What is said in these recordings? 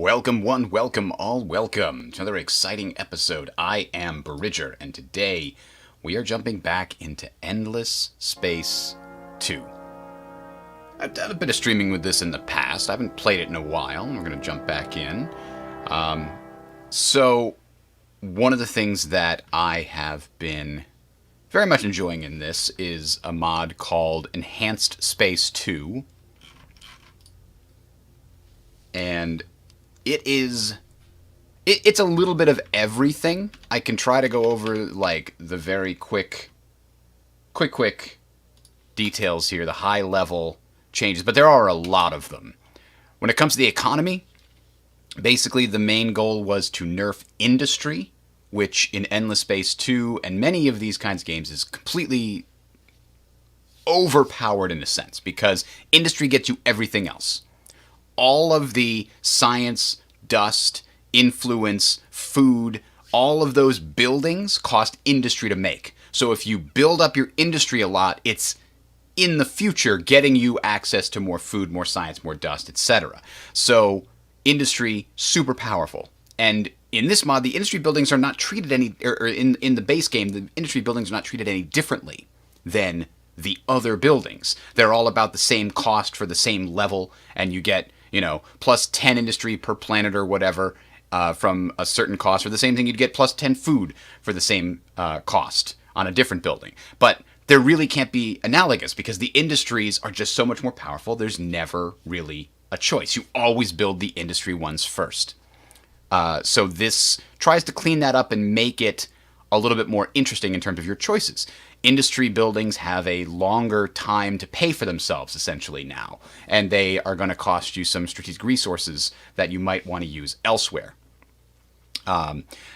Welcome one, welcome all, welcome to another exciting episode. I am Bridger, and today we are jumping back into Endless Space 2. I've done a bit of streaming with this in the past. I haven't played it in a while, and we're going to jump back in. So, one of the things that I have been very much enjoying in this is a mod called Enhanced Space 2. And it's a little bit of everything. I can try to go over like the very quick details here, the high level changes, but there are a lot of them. When it comes to the economy, basically the main goal was to nerf industry, which in Endless Space 2 and many of these kinds of games is completely overpowered in a sense, because industry gets you everything else. All of the science, dust, influence, food, all of those buildings cost industry to make. So if you build up your industry a lot, it's in the future getting you access to more food, more science, more dust, etc. So industry, super powerful. And in this mod, the industry buildings are not treated any, or in the base game, the industry buildings are not treated any differently than the other buildings. They're all about the same cost for the same level, and you get, plus 10 industry per planet or whatever from a certain cost. For the same thing, you'd get plus 10 food for the same cost on a different building. But there really can't be analogous because the industries are just so much more powerful. There's never really a choice. You always build the industry ones first. So this tries to clean that up and make it a little bit more interesting in terms of your choices. Industry buildings have a longer time to pay for themselves, essentially, now. And they are going to cost you some strategic resources that you might want to use elsewhere.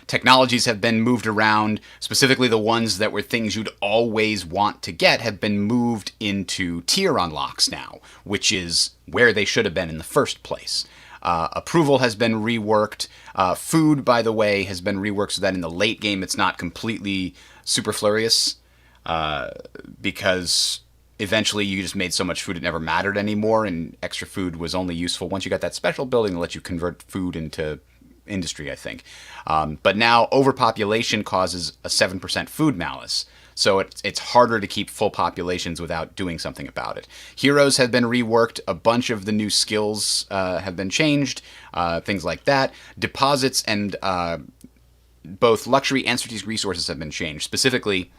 Technologies have been moved around. Specifically, the ones that were things you'd always want to get have been moved into tier unlocks now, which is where they should have been in the first place. Approval has been reworked. Food, by the way, has been reworked so that in the late game it's not completely superfluous. Because eventually you just made so much food it never mattered anymore, and extra food was only useful once you got that special building that lets you convert food into industry, I think. But now overpopulation causes a 7% food malus, so it's harder to keep full populations without doing something about it. Heroes have been reworked. A bunch of the new skills have been changed, things like that. Deposits and both luxury and strategic resources have been changed. Specifically,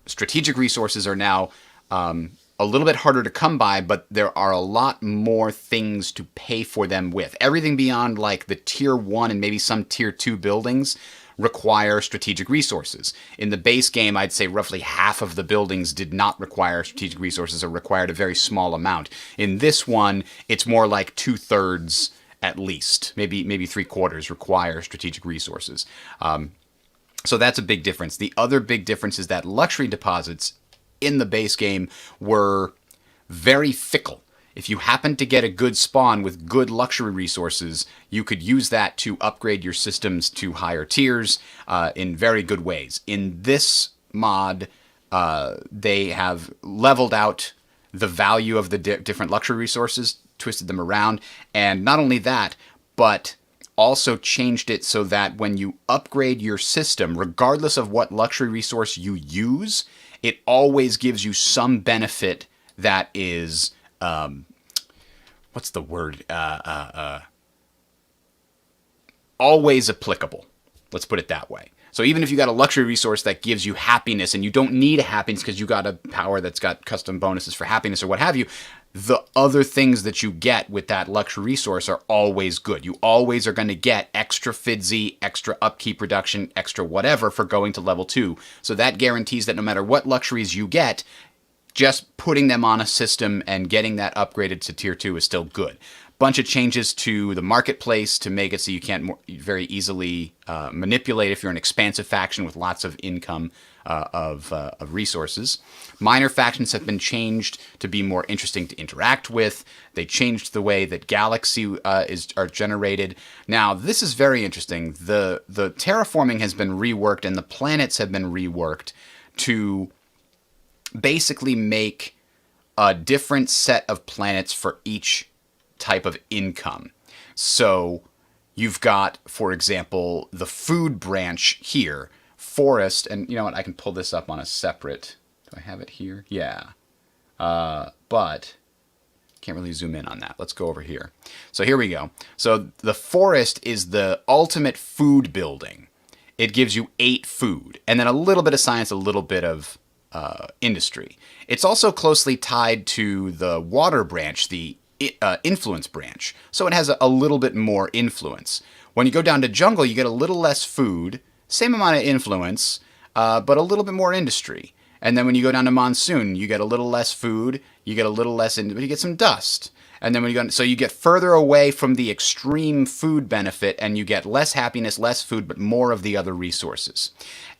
strategic resources are now a little bit harder to come by, but there are a lot more things to pay for them with. Everything beyond like the tier 1 and maybe some tier 2 buildings require strategic resources. In the base game, I'd say roughly half of the buildings did not require strategic resources or required a very small amount. In this one, it's more like 2/3 at least, maybe 3/4 require strategic resources. So that's a big difference. The other big difference is that luxury deposits in the base game were very fickle. If you happened to get a good spawn with good luxury resources, you could use that to upgrade your systems to higher tiers in very good ways. In this mod, they have leveled out the value of the different luxury resources, twisted them around, and not only that, but also changed it so that when you upgrade your system, regardless of what luxury resource you use, it always gives you some benefit that is, what's the word? Always applicable. Let's put it that way. So even if you got a luxury resource that gives you happiness and you don't need a happiness because you got a power that's got custom bonuses for happiness or what have you, the other things that you get with that luxury resource are always good. You always are going to get extra FIDZ, extra upkeep reduction, extra whatever for going to level 2. So that guarantees that no matter what luxuries you get, just putting them on a system and getting that upgraded to tier 2 is still good. Bunch of changes to the marketplace to make it so you can't very easily manipulate if you're an expansive faction with lots of income of resources. Minor factions have been changed to be more interesting to interact with. They changed the way that galaxy are generated. Now, this is very interesting. The terraforming has been reworked and the planets have been reworked to basically make a different set of planets for each type of income. So you've got, for example, the food branch here, forest, and you know what, I can pull this up on a separate, do I have it here? Yeah. But can't really zoom in on that. Let's go over here. So here we go. So the forest is the ultimate food building. It gives you 8 food, and then a little bit of science, a little bit of industry. It's also closely tied to the water branch, the influence branch. So it has a little bit more influence. When you go down to jungle, you get a little less food, same amount of influence, but a little bit more industry. And then when you go down to monsoon, you get a little less food, you get a little less, but you get some dust. And then when you go, so you get further away from the extreme food benefit, and you get less happiness, less food, but more of the other resources.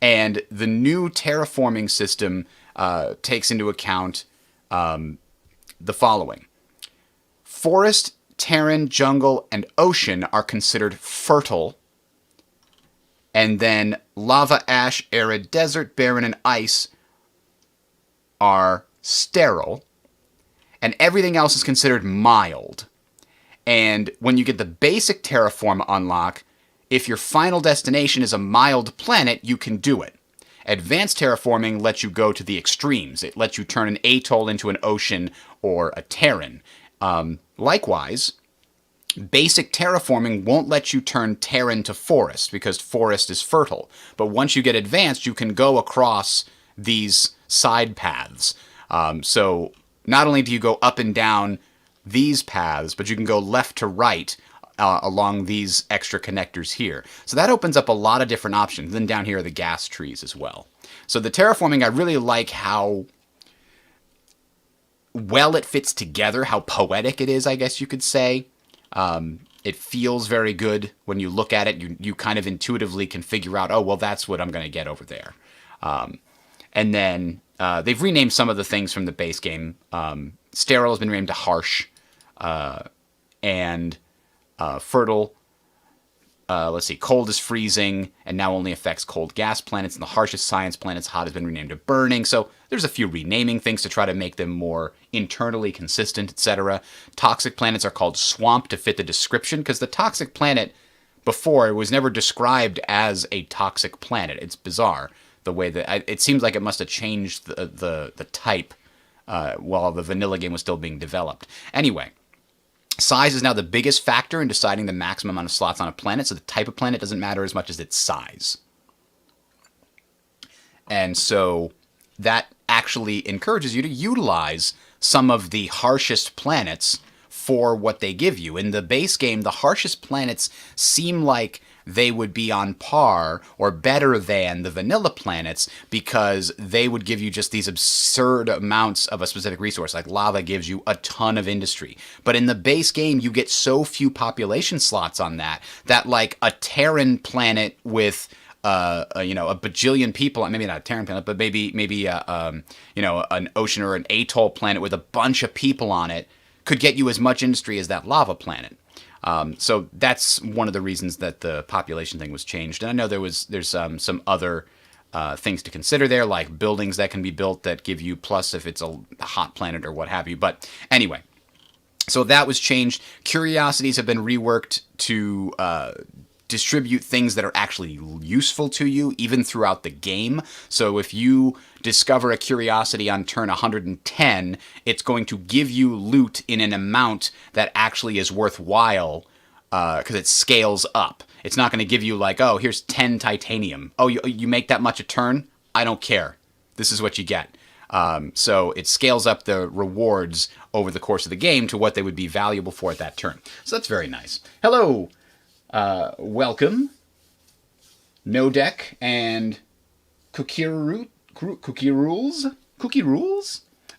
And the new terraforming system takes into account the following: forest, terran, jungle, and ocean are considered fertile. And then lava, ash, arid, desert, barren, and ice are sterile, and everything else is considered mild. And when you get the basic terraform unlock, if your final destination is a mild planet, you can do it. Advanced terraforming lets you go to the extremes. It lets you turn an atoll into an ocean or a terran. Likewise, basic terraforming won't let you turn terran to forest, because forest is fertile. But once you get advanced, you can go across these side paths. So not only do you go up and down these paths, but you can go left to right along these extra connectors here. So that opens up a lot of different options. Then down here are the gas trees as well. So the terraforming, I really like how well it fits together, how poetic it is, I guess you could say. It feels very good when you look at it. You kind of intuitively can figure out, oh, well, that's what I'm going to get over there. And then they've renamed some of the things from the base game. Sterile has been renamed to harsh, and fertile. Let's see, cold is freezing, and now only affects cold gas planets, and the harshest science planets, hot, has been renamed to burning. So there's a few renaming things to try to make them more internally consistent, etc. Toxic planets are called swamp to fit the description, because the toxic planet before was never described as a toxic planet. It's bizarre the way that it seems like it must have changed the type while the vanilla game was still being developed. Anyway, size is now the biggest factor in deciding the maximum amount of slots on a planet, so the type of planet doesn't matter as much as its size. And so that actually encourages you to utilize some of the harshest planets for what they give you. In the base game, the harshest planets seem like they would be on par or better than the vanilla planets, because they would give you just these absurd amounts of a specific resource. Like lava gives you a ton of industry. But in the base game, you get so few population slots on that like a Terran planet with a bajillion people, maybe not a Terran planet, but maybe an ocean or an atoll planet with a bunch of people on it could get you as much industry as that lava planet. So that's one of the reasons that the population thing was changed. And I know there's some other things to consider there, like buildings that can be built that give you plus if it's a hot planet or what have you. But anyway, so that was changed. Curiosities have been reworked to distribute things that are actually useful to you, even throughout the game. So if you discover a curiosity on turn 110, it's going to give you loot in an amount that actually is worthwhile, because it scales up. It's not going to give you like, oh, here's 10 titanium. Oh, you make that much a turn? I don't care. This is what you get. So it scales up the rewards over the course of the game to what they would be valuable for at that turn. So that's very nice. Hello! Welcome, No Deck and Cookie Rules.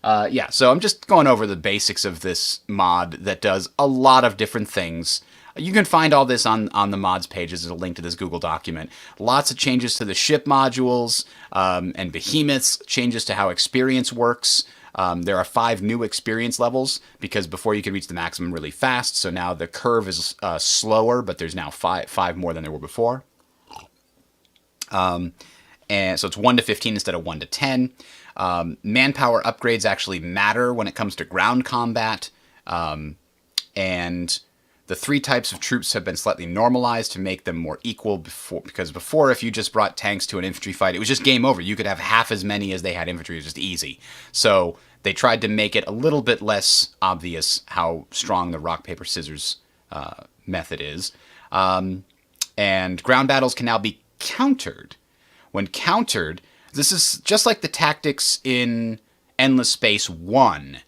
Yeah, so I'm just going over the basics of this mod that does a lot of different things. You can find all this on the mods page. There's a link to this Google document. Lots of changes to the ship modules and behemoths, changes to how experience works. There are 5 new experience levels, because before you could reach the maximum really fast, so now the curve is slower, but there's now 5 more than there were before. And so it's 1 to 15 instead of 1 to 10. Manpower upgrades actually matter when it comes to ground combat, and The 3 types of troops have been slightly normalized to make them more equal, because before, if you just brought tanks to an infantry fight, it was just game over. You could have half as many as they had infantry. It was just easy. So they tried to make it a little bit less obvious how strong the rock, paper, scissors method is. And ground battles can now be countered. When countered, this is just like the tactics in Endless Space 1.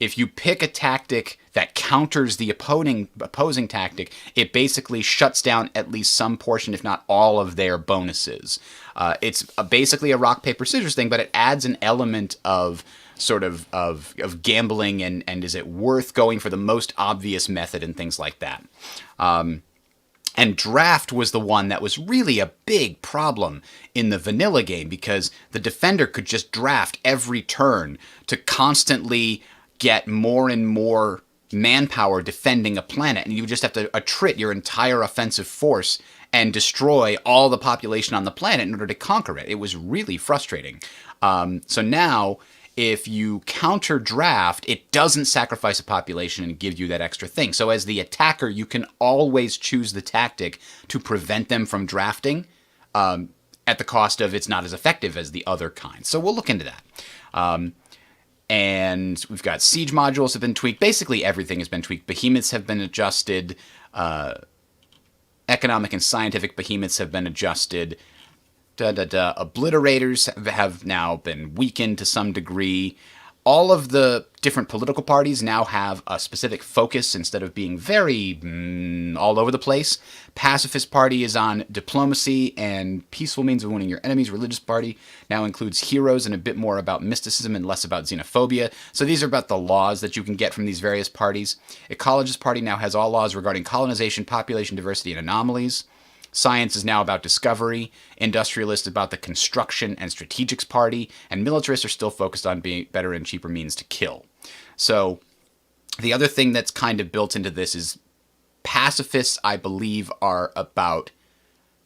If you pick a tactic that counters the opposing tactic, it basically shuts down at least some portion, if not all, of their bonuses. It's basically a rock, paper, scissors thing, but it adds an element of sort of gambling and is it worth going for the most obvious method and things like that. And draft was the one that was really a big problem in the vanilla game, because the defender could just draft every turn to constantly get more and more manpower defending a planet, and you just have to attrit your entire offensive force and destroy all the population on the planet in order to conquer it. It was really frustrating. So now, if you counter draft, it doesn't sacrifice a population and give you that extra thing. So as the attacker, you can always choose the tactic to prevent them from drafting, at the cost of it's not as effective as the other kind. So we'll look into that. And we've got siege modules have been tweaked. Basically everything has been tweaked. Behemoths have been adjusted. Economic and scientific behemoths have been adjusted. Obliterators have now been weakened to some degree. All of the different political parties now have a specific focus instead of being very all over the place. Pacifist Party is on diplomacy and peaceful means of winning your enemies. Religious Party now includes heroes and a bit more about mysticism and less about xenophobia. So these are about the laws that you can get from these various parties. Ecologist Party now has all laws regarding colonization, population diversity, and anomalies. Science is now about discovery, industrialist about the construction and strategics party, and militarists are still focused on being better and cheaper means to kill. So the other thing that's kind of built into this is pacifists, I believe, are about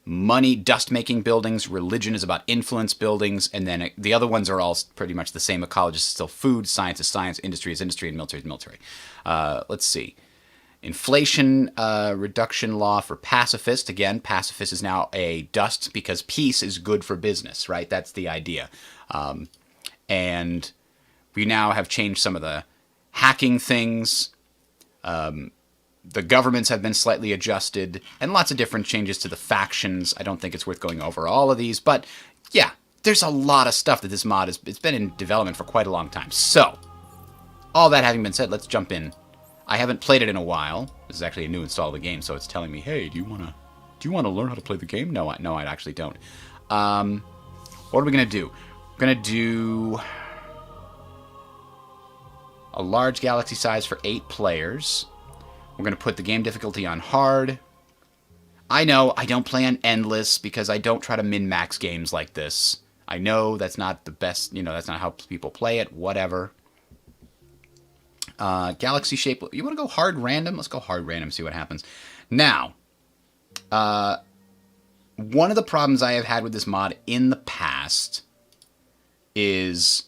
money, dust-making buildings. Religion is about influence buildings. And then the other ones are all pretty much the same. Ecologist is still food, science is science, industry is industry, and military is military. Let's see. Inflation reduction law for pacifist. Again, pacifist is now a dust because peace is good for business, right? That's the idea. And we now have changed some of the hacking things. The governments have been slightly adjusted, and lots of different changes to the factions. I don't think it's worth going over all of these, but yeah, there's a lot of stuff that this mod it's been in development for quite a long time. So, all that having been said, let's jump in. I haven't played it in a while. This is actually a new install of the game, so it's telling me, hey, do you want to learn how to play the game? No, I actually don't. What are we going to do? We're going to do a large galaxy size for 8 players. We're going to put the game difficulty on hard. I know I don't play on endless because I don't try to min-max games like this. I know that's not the best, that's not how people play it, whatever. Galaxy shape. You want to go hard random? Let's go hard random, see what happens. Now, one of the problems I have had with this mod in the past is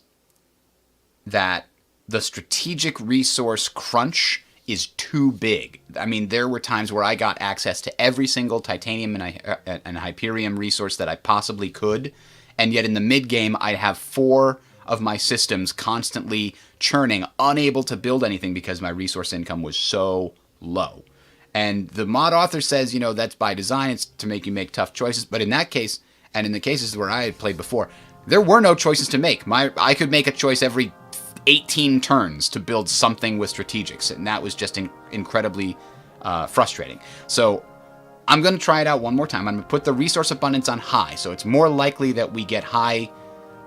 that the strategic resource crunch is too big. I mean, there were times where I got access to every single titanium and Hyperium resource that I possibly could, and yet in the mid-game I'd have 4 of my systems constantly churning, unable to build anything because my resource income was so low. And the mod author says, that's by design, it's to make you make tough choices. But in that case, and in the cases where I had played before, there were no choices to make. I could make a choice every 18 turns to build something with strategics, and that was just incredibly frustrating. So I'm going to try it out one more time. I'm going to put the resource abundance on high, so it's more likely that we get high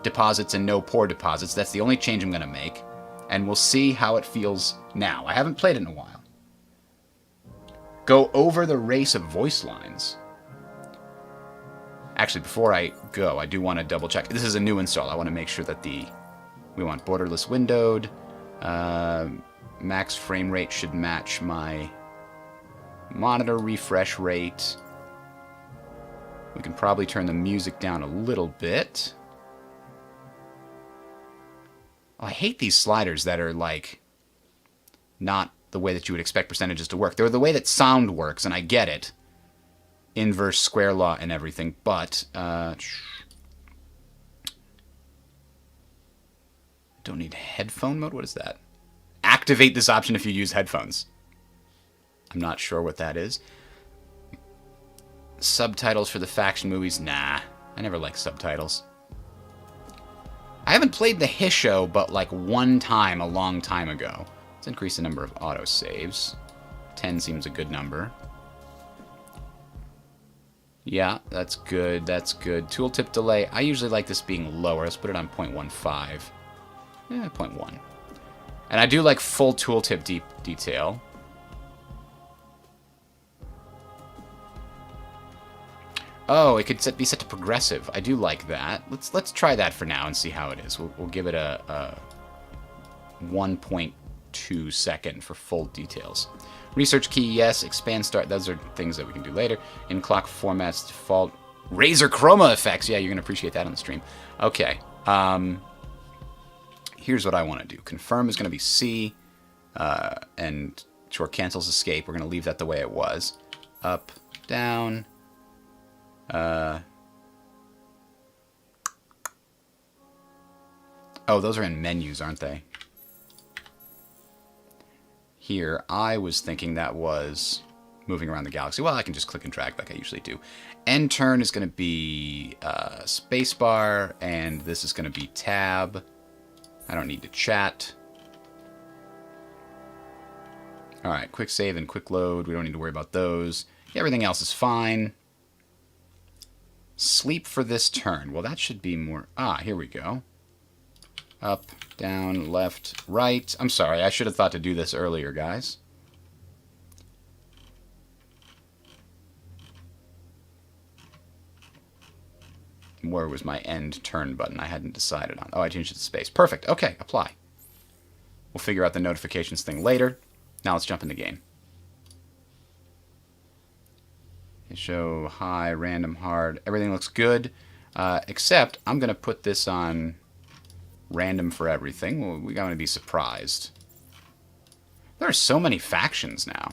deposits and no poor deposits. That's the only change I'm going to make, and we'll see how it feels now. I haven't played it in a while. Go over the race of voice lines. Actually, before I go, I do want to double check. This is a new install. I want to make sure that we want borderless windowed. Max frame rate should match my monitor refresh rate. We can probably turn the music down a little bit. Oh, I hate these sliders that are like not the way that you would expect percentages to work. They're the way that sound works, and I get it. Inverse square law and everything, but don't need headphone mode? What is that? Activate this option if you use headphones. I'm not sure what that is. Subtitles for the faction movies? Nah, I never liked subtitles. I haven't played the Hissho, but like one time a long time ago. Let's increase the number of autosaves. 10 seems a good number. Yeah, that's good, that's good. Tooltip delay, I usually like this being lower. Let's put it on 0.15. Yeah, 0.1. And I do like full tooltip detail. Oh, it could be set to progressive. I do like that. Let's try that for now and see how it is. We'll give it a 1.2 second for full details. Research key, yes. Expand start. Those are things that we can do later. In clock formats, default. Razor chroma effects. Yeah, you're going to appreciate that on the stream. Okay. Here's what I want to do. Confirm is going to be C. And sure, cancels escape. We're going to leave that the way it was. Up, down. Oh, those are in menus, aren't they? Here, I was thinking that was moving around the galaxy. Well, I can just click and drag like I usually do. End turn is going to be spacebar, and this is going to be tab. I don't need to chat. All right, quick save and quick load. We don't need to worry about those. Everything else is fine. Sleep for this turn. Well, that should be more... Ah, here we go. Up, down, left, right. I'm sorry, I should have thought to do this earlier, guys. Where was my end turn button? I hadn't decided on. Oh, I changed it to space. Perfect. Okay, apply. We'll figure out the notifications thing later. Now let's jump in the game. Show high, random, hard. Everything looks good, except I'm going to put this on random for everything. Well, we're going to be surprised. There are so many factions now.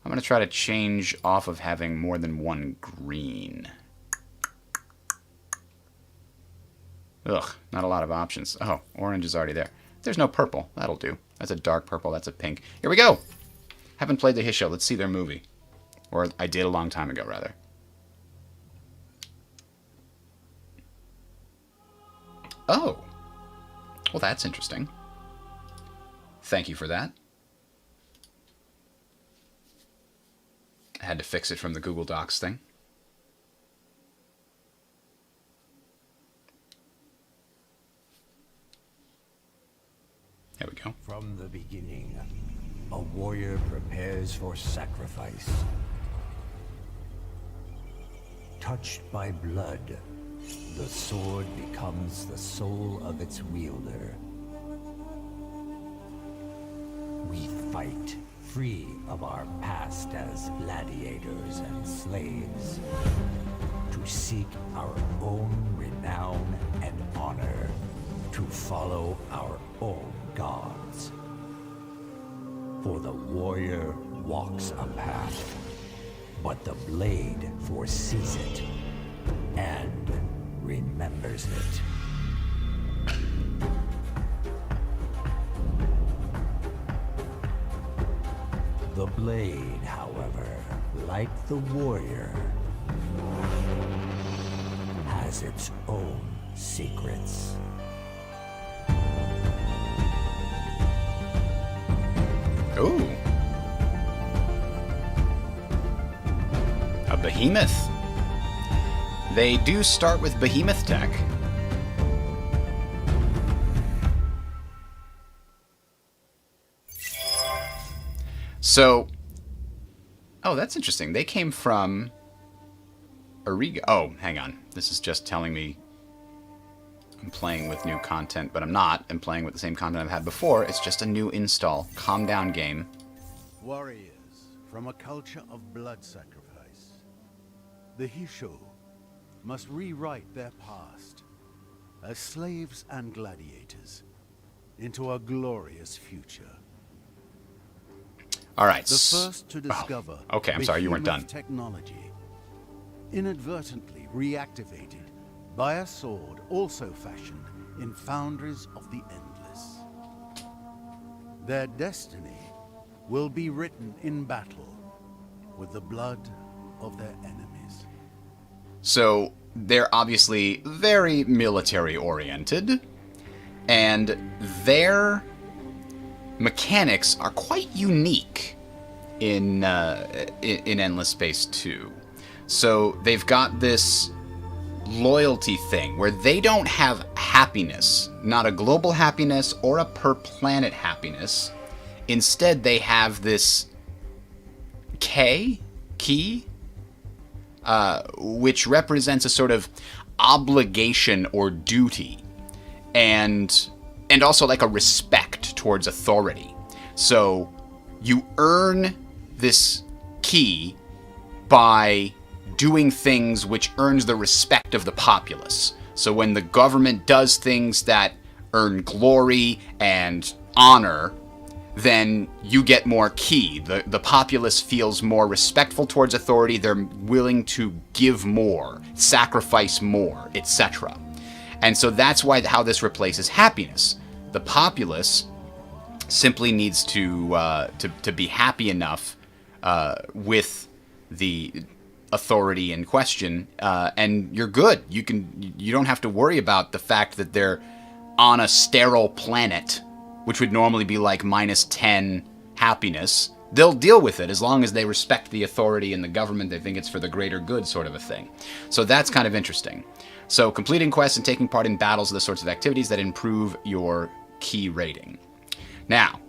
I'm going to try to change off of having more than one green. Ugh, not a lot of options. Oh, orange is already there. There's no purple. That'll do. That's a dark purple. That's a pink. Here we go! Haven't played the Hissho. Let's see their movie. Or I did a long time ago, rather. Oh! Well, that's interesting. Thank you for that. I had to fix it from the Google Docs thing. There we go. From the beginning, a warrior prepares for sacrifice. Touched by blood, the sword becomes the soul of its wielder. We fight, free of our past as gladiators and slaves, to seek our own renown and honor, to follow our own gods. For the warrior walks a path, but the blade foresees it and remembers it. The blade, however, like the warrior, has its own secrets. Ooh. A behemoth. They do start with behemoth tech. So, oh, that's interesting. They came from Ariga. Oh, hang on. This is just telling me I'm playing with new content, but I'm not. I'm playing with the same content I've had before. It's just a new install. Calm down game. Warriors from a culture of blood sacrifice. The Hissho must rewrite their past as slaves and gladiators into a glorious future. All right. The first to discover okay, I'm sorry, you weren't Behemoth done. technology, inadvertently reactivated by a sword also fashioned in foundries of the endless. Their destiny will be written in battle with the blood of their enemies. So they're obviously very military oriented, and their mechanics are quite unique in Endless Space 2. So they've got this loyalty thing where they don't have happiness, not a global happiness or a per planet happiness. Instead, they have this key, which represents a sort of obligation or duty, and also like a respect towards authority. So you earn this key by doing things which earns the respect of the populace. So when the government does things that earn glory and honor, then you get more key. The populace feels more respectful towards authority. They're willing to give more, sacrifice more, etc. And so that's how this replaces happiness. The populace simply needs to be happy enough with the authority in question, and you're good. You don't have to worry about the fact that they're on a sterile planet, which would normally be like -10 happiness. They'll deal with it as long as they respect the authority and the government. They think it's for the greater good, sort of a thing. So that's kind of interesting. So completing quests and taking part in battles are the sorts of activities that improve your key rating. Now,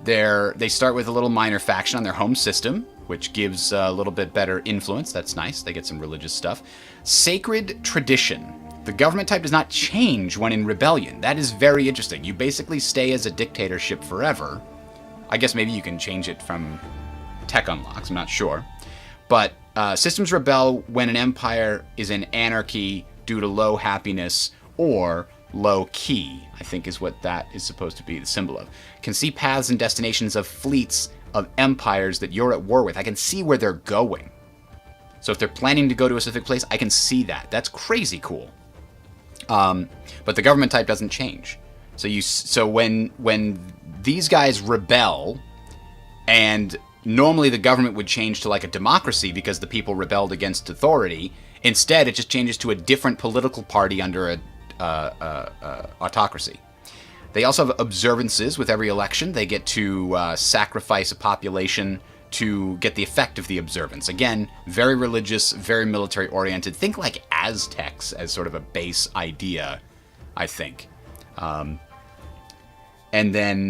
they start with a little minor faction on their home system, which gives a little bit better influence. That's nice. They get some religious stuff. Sacred Tradition. The government type does not change when in rebellion. That is very interesting. You basically stay as a dictatorship forever. I guess maybe you can change it from tech unlocks. I'm not sure. But systems rebel when an empire is in anarchy due to low happiness or low key, I think is what that is supposed to be the symbol of. Can see paths and destinations of fleets of empires that you're at war with. I can see where they're going. So if they're planning to go to a specific place, I can see that. That's crazy cool. But the government type doesn't change. So when these guys rebel, and normally the government would change to like a democracy because the people rebelled against authority. Instead, it just changes to a different political party under a autocracy. They also have observances with every election. They get to sacrifice a population to get the effect of the observance. Again, very religious, very military oriented. Think like Aztecs as sort of a base idea, I think. And then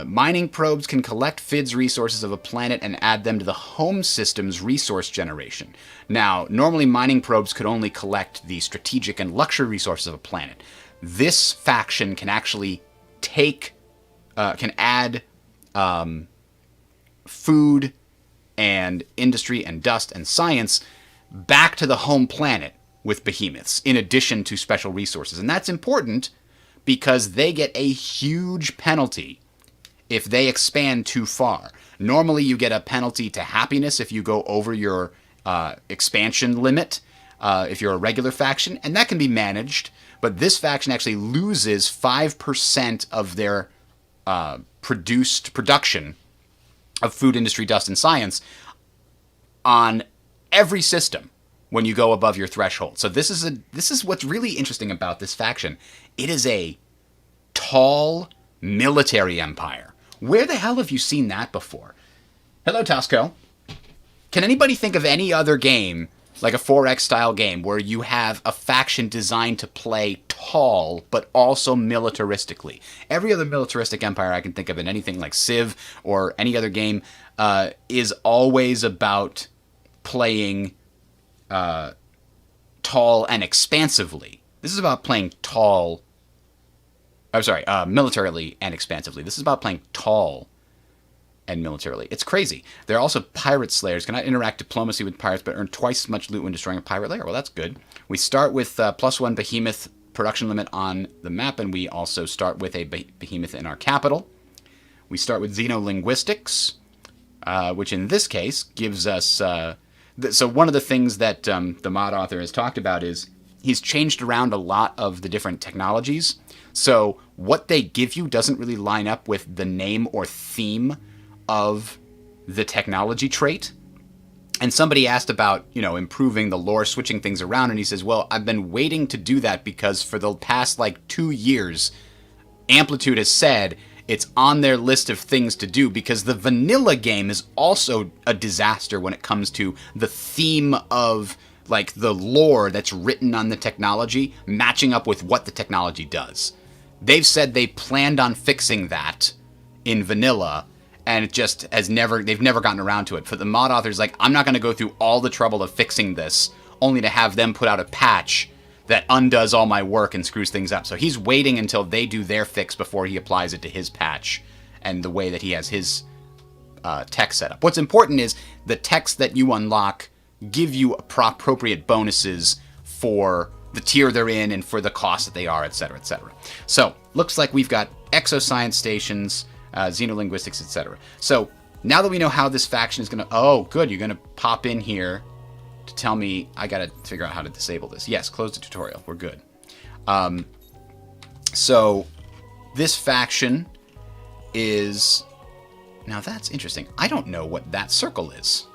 mining probes can collect FIDS resources of a planet and add them to the home system's resource generation. Now, normally mining probes could only collect the strategic and luxury resources of a planet. This faction can actually can add food and industry and dust and science back to the home planet with behemoths, in addition to special resources. And that's important because they get a huge penalty if they expand too far. Normally you get a penalty to happiness if you go over your expansion limit, if you're a regular faction, and that can be managed, but this faction actually loses 5% of their production of food, industry, dust, and science on every system when you go above your threshold. So this is what's really interesting about this faction. It is a tall military empire. Where the hell have you seen that before? Hello, Tasco. Can anybody think of any other game, like a 4X style game, where you have a faction designed to play tall, but also militaristically? Every other militaristic empire I can think of in anything like Civ or any other game is always about playing tall and expansively. This is about playing tall. I'm sorry, militarily and expansively. This is about playing tall and militarily. It's crazy. There are also pirate slayers. Cannot interact diplomacy with pirates, but earn twice as much loot when destroying a pirate lair. Well, that's good. We start with +1 behemoth production limit on the map, and we also start with a behemoth in our capital. We start with xenolinguistics, which in this case gives us... so one of the things that the mod author has talked about is he's changed around a lot of the different technologies. So what they give you doesn't really line up with the name or theme of the technology trait. And somebody asked about, improving the lore, switching things around, and he says, well, I've been waiting to do that because for the past, 2 years, Amplitude has said it's on their list of things to do, because the vanilla game is also a disaster when it comes to the theme of, the lore that's written on the technology matching up with what the technology does. They've said they planned on fixing that in vanilla, and it just they've never gotten around to it. For the mod authors, I'm not going to go through all the trouble of fixing this, only to have them put out a patch that undoes all my work and screws things up. So he's waiting until they do their fix before he applies it to his patch and the way that he has his tech set up. What's important is the techs that you unlock give you appropriate bonuses for the tier they're in and for the cost that they are, etc., etc. So, looks like we've got exoscience stations, xenolinguistics, etc. So, now that we know how this faction is going to... Oh, good, you're going to pop in here to tell me I got to figure out how to disable this. Yes, close the tutorial. We're good. So, this faction is... Now, that's interesting. I don't know what that circle is.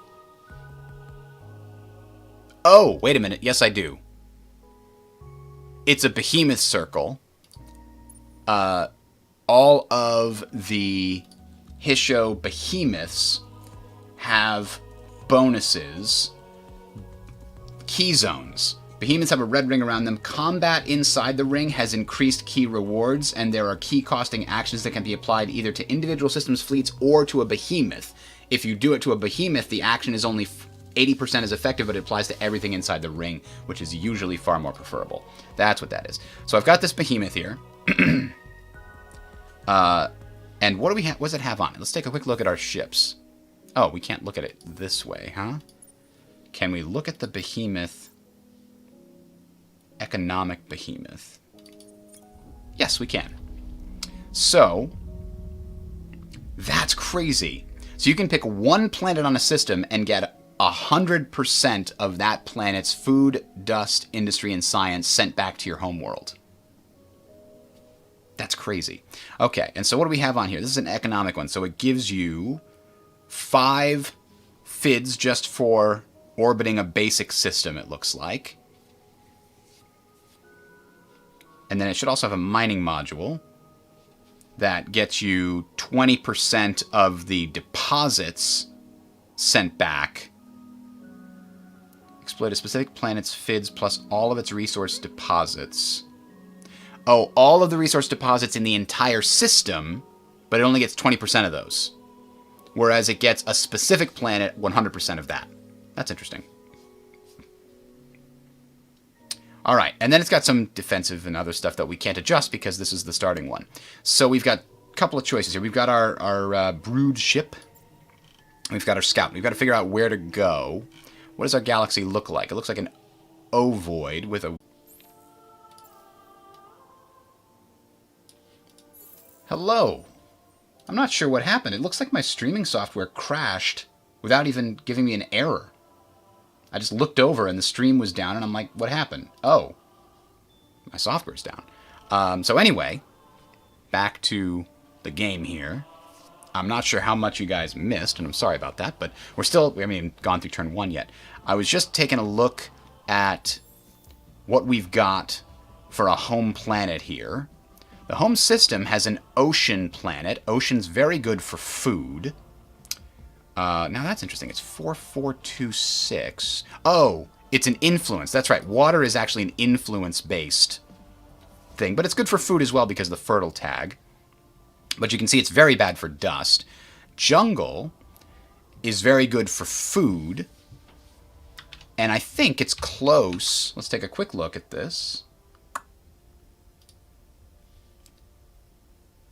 Oh, wait a minute. Yes, I do. It's a behemoth circle. All of the Hissho behemoths have bonuses, key zones. Behemoths have a red ring around them. Combat inside the ring has increased key rewards, and there are key costing actions that can be applied either to individual systems, fleets, or to a behemoth. If you do it to a behemoth, the action is only 80% as effective, but it applies to everything inside the ring, which is usually far more preferable. That's what that is. So I've got this behemoth here. And what do we have? What does it have on it? Let's take a quick look at our ships. Oh, we can't look at it this way, huh? Can we look at the behemoth? Economic behemoth. Yes, we can. So, that's crazy. So you can pick one planet on a system and get 100% of that planet's food, dust, industry, and science sent back to your home world. That's crazy. Okay, and so what do we have on here? This is an economic one. So it gives you 5 FIDs just for orbiting a basic system, it looks like. And then it should also have a mining module that gets you 20% of the deposits sent back. Exploit a specific planet's FIDs plus all of its resource deposits. Oh, all of the resource deposits in the entire system, but it only gets 20% of those. Whereas it gets a specific planet 100% of that. That's interesting. Alright, and then it's got some defensive and other stuff that we can't adjust because this is the starting one. So we've got a couple of choices here. We've got our brood ship. We've got our scout. We've got to figure out where to go. What does our galaxy look like? It looks like an ovoid with a... Hello. I'm not sure what happened. It looks like my streaming software crashed without even giving me an error. I just looked over and the stream was down and I'm like, what happened? Oh, my software's down. So anyway, back to the game here. I'm not sure how much you guys missed, and I'm sorry about that, but we haven't even gone through turn 1 yet. I was just taking a look at what we've got for a home planet here. The home system has an ocean planet. Ocean's very good for food. Now that's interesting. It's 4426. Oh, it's an influence. That's right. Water is actually an influence-based thing, but it's good for food as well because of the fertile tag. But you can see it's very bad for dust. Jungle is very good for food. And I think it's close. Let's take a quick look at this.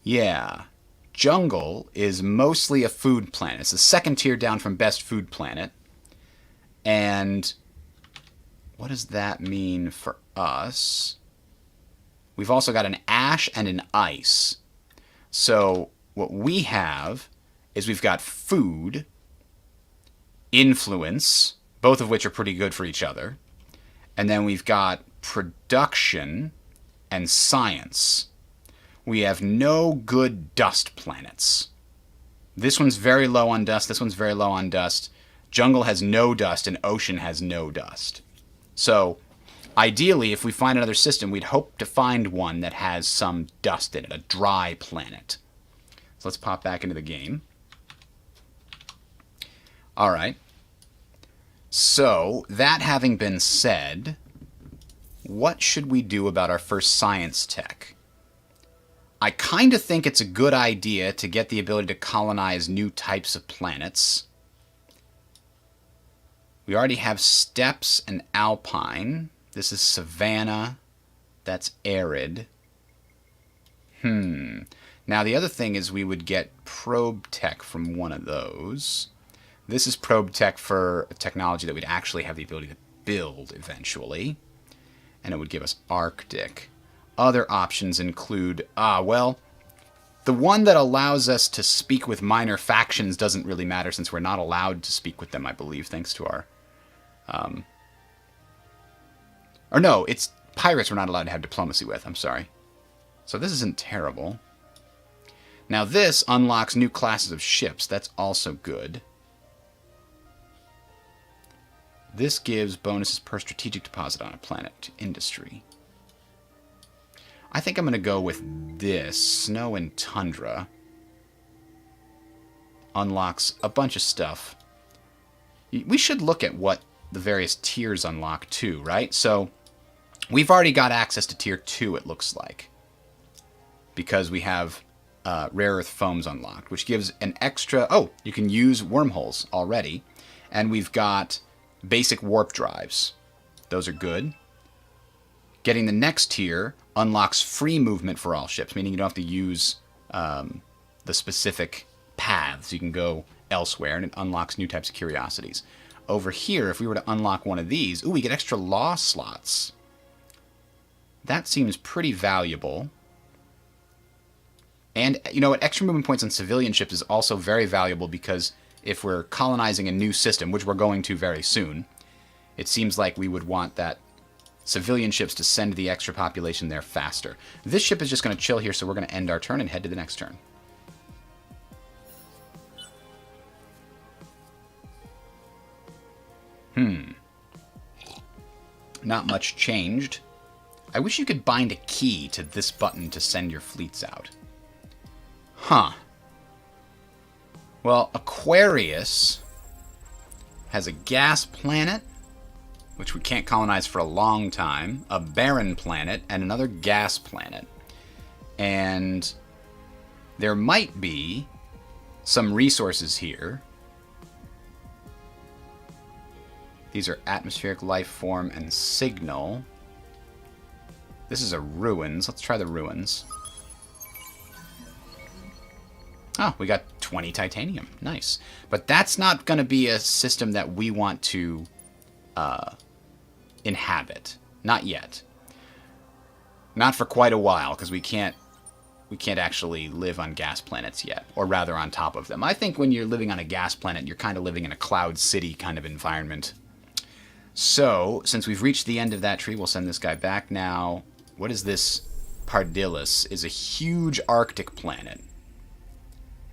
Yeah. Jungle is mostly a food planet. It's the second tier down from best food planet. And what does that mean for us? We've also got an ash and an ice. So what we have is we've got food, influence, both of which are pretty good for each other. And then we've got production and science. We have no good dust planets. This one's very low on dust. This one's very low on dust. Jungle has no dust, and ocean has no dust. So, ideally, if we find another system, we'd hope to find one that has some dust in it, a dry planet. So let's pop back into the game. Alright. So, that having been said, what should we do about our first science tech? I kind of think it's a good idea to get the ability to colonize new types of planets. We already have steppes and alpine. This is savanna. That's arid. Now the other thing is we would get probe tech from one of those. This is probe tech for a technology that we'd actually have the ability to build eventually. And it would give us Arctic. Other options include, well, the one that allows us to speak with minor factions doesn't really matter since we're not allowed to speak with them, I believe, thanks to our... or no, it's pirates we're not allowed to have diplomacy with, I'm sorry. So this isn't terrible. Now this unlocks new classes of ships, that's also good. This gives bonuses per strategic deposit on a planet to industry. I think I'm going to go with this. Snow and Tundra. Unlocks a bunch of stuff. We should look at what the various tiers unlock too, right? So, we've already got access to tier 2, it looks like. Because we have rare earth foams unlocked, which gives an extra... Oh, you can use wormholes already. And we've got basic warp drives. Those are good. Getting the next tier unlocks free movement for all ships, meaning you don't have to use the specific paths. You can go elsewhere, and it unlocks new types of curiosities. Over here, if we were to unlock one of these, ooh, we get extra law slots. That seems pretty valuable. And, you know what, extra movement points on civilian ships is also very valuable because if we're colonizing a new system, which we're going to very soon, it seems like we would want that civilian ships to send the extra population there faster. This ship is just going to chill here, so we're going to end our turn and head to the next turn. Not much changed. I wish you could bind a key to this button to send your fleets out. Huh. Well, Aquarius has a gas planet, which we can't colonize for a long time, a barren planet, and another gas planet. And there might be some resources here. These are atmospheric life form and signal. This is a ruins. Let's try the ruins. Oh, we got 20 titanium. Nice. But that's not going to be a system that we want to inhabit. Not yet. Not for quite a while, because we can't actually live on gas planets yet, or rather on top of them. I think when you're living on a gas planet, you're kind of living in a cloud city kind of environment. So, since we've reached the end of that tree, we'll send this guy back now. What is this? Pardillus is a huge Arctic planet.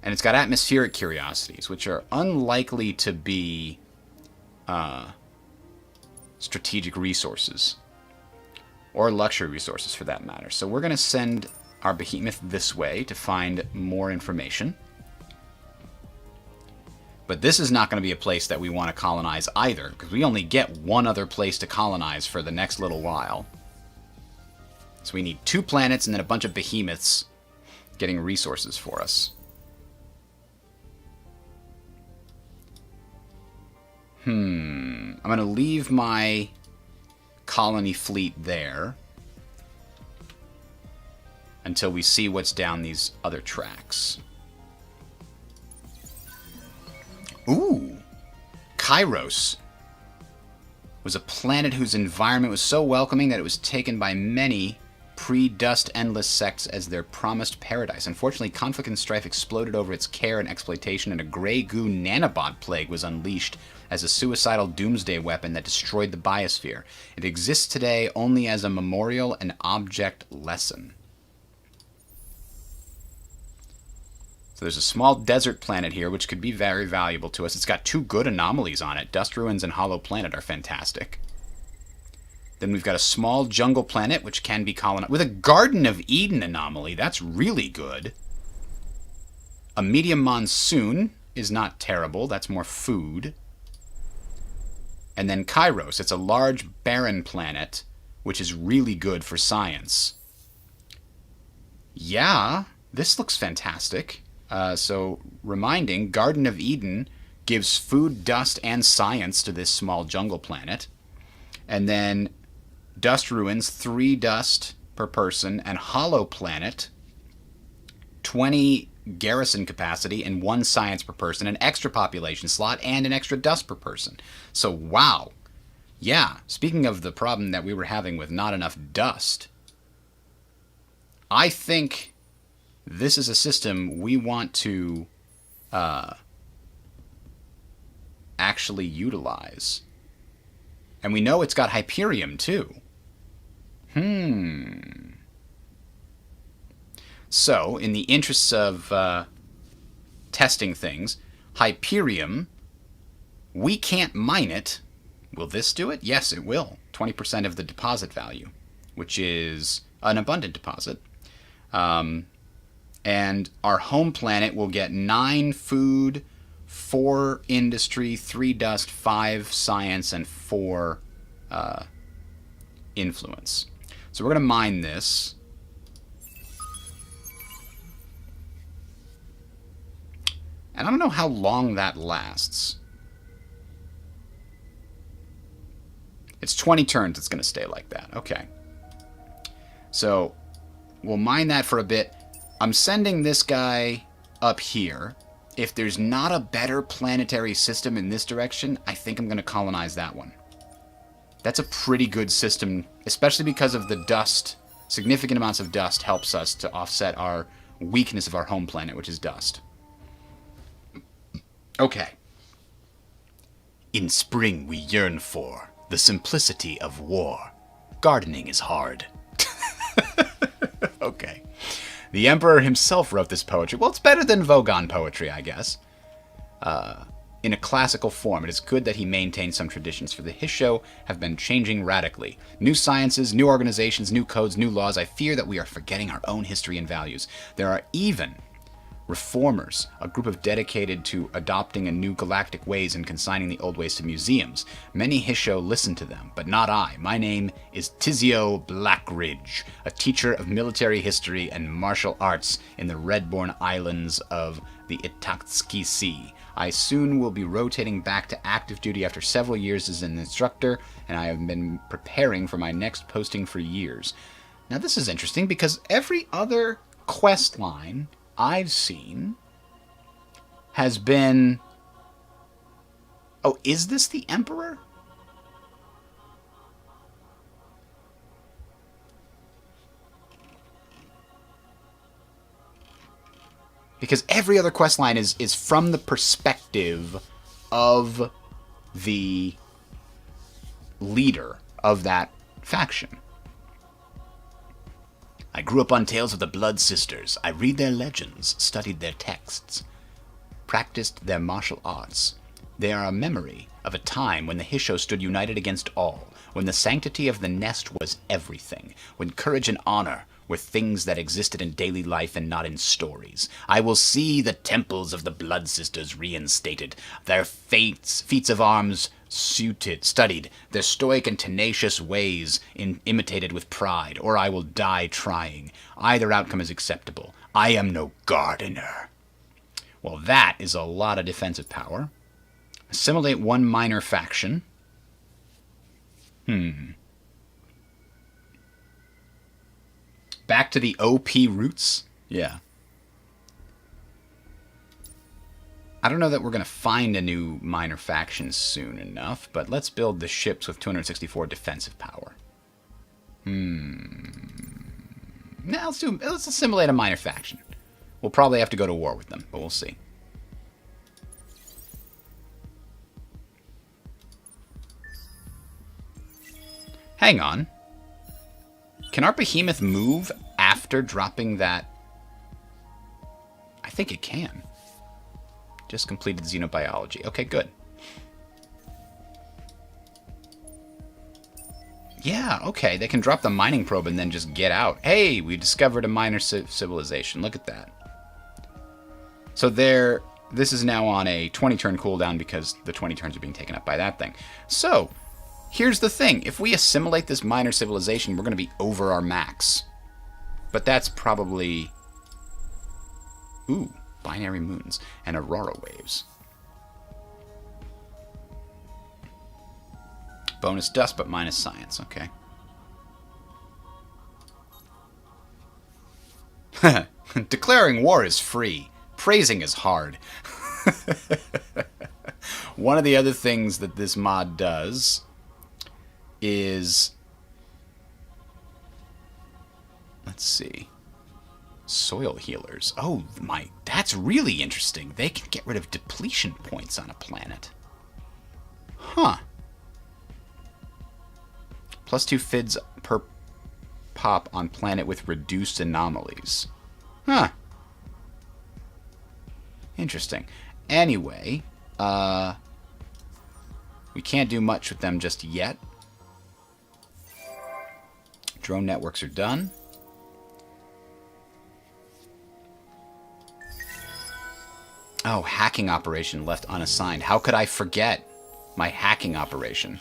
And it's got atmospheric curiosities, which are unlikely to be strategic resources. Or luxury resources, for that matter. So we're going to send our Behemoth this way to find more information. But this is not going to be a place that we want to colonize either, because we only get one other place to colonize for the next little while. So we need 2 planets and then a bunch of behemoths getting resources for us. I'm going to leave my colony fleet there until we see what's down these other tracks. Ooh! Kairos was a planet whose environment was so welcoming that it was taken by many pre-Dust Endless sects as their promised paradise. Unfortunately, conflict and strife exploded over its care and exploitation, and a grey goo nanobot plague was unleashed as a suicidal doomsday weapon that destroyed the biosphere. It exists today only as a memorial and object lesson. So there's a small desert planet here, which could be very valuable to us. It's got 2 good anomalies on it. Dust Ruins and Hollow Planet are fantastic. Then we've got a small jungle planet, which can be colonized with a Garden of Eden anomaly. That's really good. A medium monsoon is not terrible. That's more food. And then Kairos. It's a large barren planet, which is really good for science. Yeah, this looks fantastic. So, reminding, Garden of Eden gives food, dust, and science to this small jungle planet. And then Dust Ruins, 3 dust per person, and Hollow Planet, 20 garrison capacity and 1 science per person, an extra population slot, and an extra dust per person. So, wow. Yeah, speaking of the problem that we were having with not enough dust, I think this is a system we want to actually utilize. And we know it's got Hyperium, too. So, in the interests of testing things, Hyperium, we can't mine it. Will this do it? Yes, it will. 20% of the deposit value, which is an abundant deposit. And our home planet will get 9 food, 4 industry, 3 dust, 5 science, and 4 influence. So we're going to mine this. And I don't know how long that lasts. It's 20 turns it's going to stay like that. Okay. So we'll mine that for a bit. I'm sending this guy up here. If there's not a better planetary system in this direction, I think I'm going to colonize that one. That's a pretty good system, especially because of the dust. Significant amounts of dust helps us to offset our weakness of our home planet, which is dust. Okay. In spring we yearn for the simplicity of war. Gardening is hard. Okay. The Emperor himself wrote this poetry. Well, it's better than Vogon poetry, I guess. In a classical form, it is good that he maintained some traditions, for the Hissho have been changing radically. New sciences, new organizations, new codes, new laws. I fear that we are forgetting our own history and values. There are even reformers, a group of dedicated to adopting a new galactic ways and consigning the old ways to museums. Many Hissho listen to them, but not I. My name is Tizio Blackridge, a teacher of military history and martial arts in the Redborn Islands of the Itatsuki Sea. I soon will be rotating back to active duty after several years as an instructor, and I have been preparing for my next posting for years. Now this is interesting because every other quest line I've seen has been... Oh, is this the Emperor? Because every other quest line is from the perspective of the leader of that faction. I grew up on tales of the Blood Sisters. I read their legends, studied their texts, practiced their martial arts. They are a memory of a time when the Hissho stood united against all, when the sanctity of the nest was everything, when courage and honor were things that existed in daily life and not in stories. I will see the temples of the Blood Sisters reinstated, their feats of arms studied, their stoic and tenacious ways imitated with pride, or I will die trying. Either outcome is acceptable. I am no gardener. Well, that is a lot of defensive power. Assimilate one minor faction. Back to the OP roots? Yeah. I don't know that we're going to find a new minor faction soon enough, but let's build the ships with 264 defensive power. Now let's assimilate a minor faction. We'll probably have to go to war with them, but we'll see. Hang on. Can our behemoth move after dropping that? I think it can. Just completed xenobiology. Okay, good. Yeah, okay. They can drop the mining probe and then just get out. Hey, we discovered a minor civilization. Look at that. So this is now on a 20-turn cooldown because the 20 turns are being taken up by that thing. So, here's the thing. If we assimilate this minor civilization, we're going to be over our max. But that's probably... Ooh, binary moons and aurora waves. Bonus dust, but minus science. Okay. Declaring war is free. Praising is hard. One of the other things that this mod does is... Let's see. Soil healers. Oh, that's really interesting. They can get rid of depletion points on a planet. Huh. +2 FIDs per pop on planet with reduced anomalies. Huh. Interesting. Anyway, we can't do much with them just yet. Drone networks are done. Oh, hacking operation left unassigned. How could I forget my hacking operation?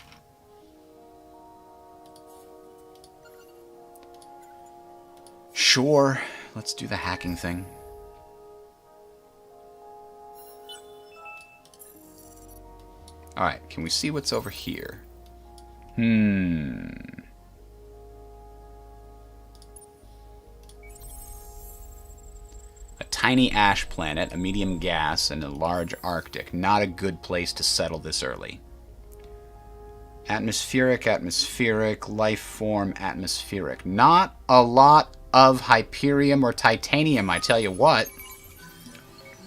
Sure, let's do the hacking thing. Alright, can we see what's over here? A tiny ash planet, a medium gas, and a large Arctic. Not a good place to settle this early. Atmospheric, life form, atmospheric. Not a lot of Hyperium or Titanium, I tell you what.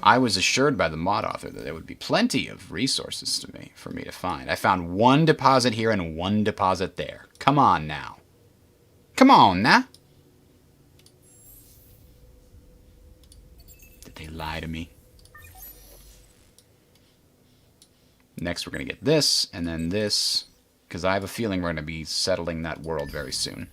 I was assured by the mod author that there would be plenty of resources for me to find. I found one deposit here and one deposit there. Come on now. Come on now. Did they lie to me? Next we're going to get this, and then this, because I have a feeling we're going to be settling that world very soon.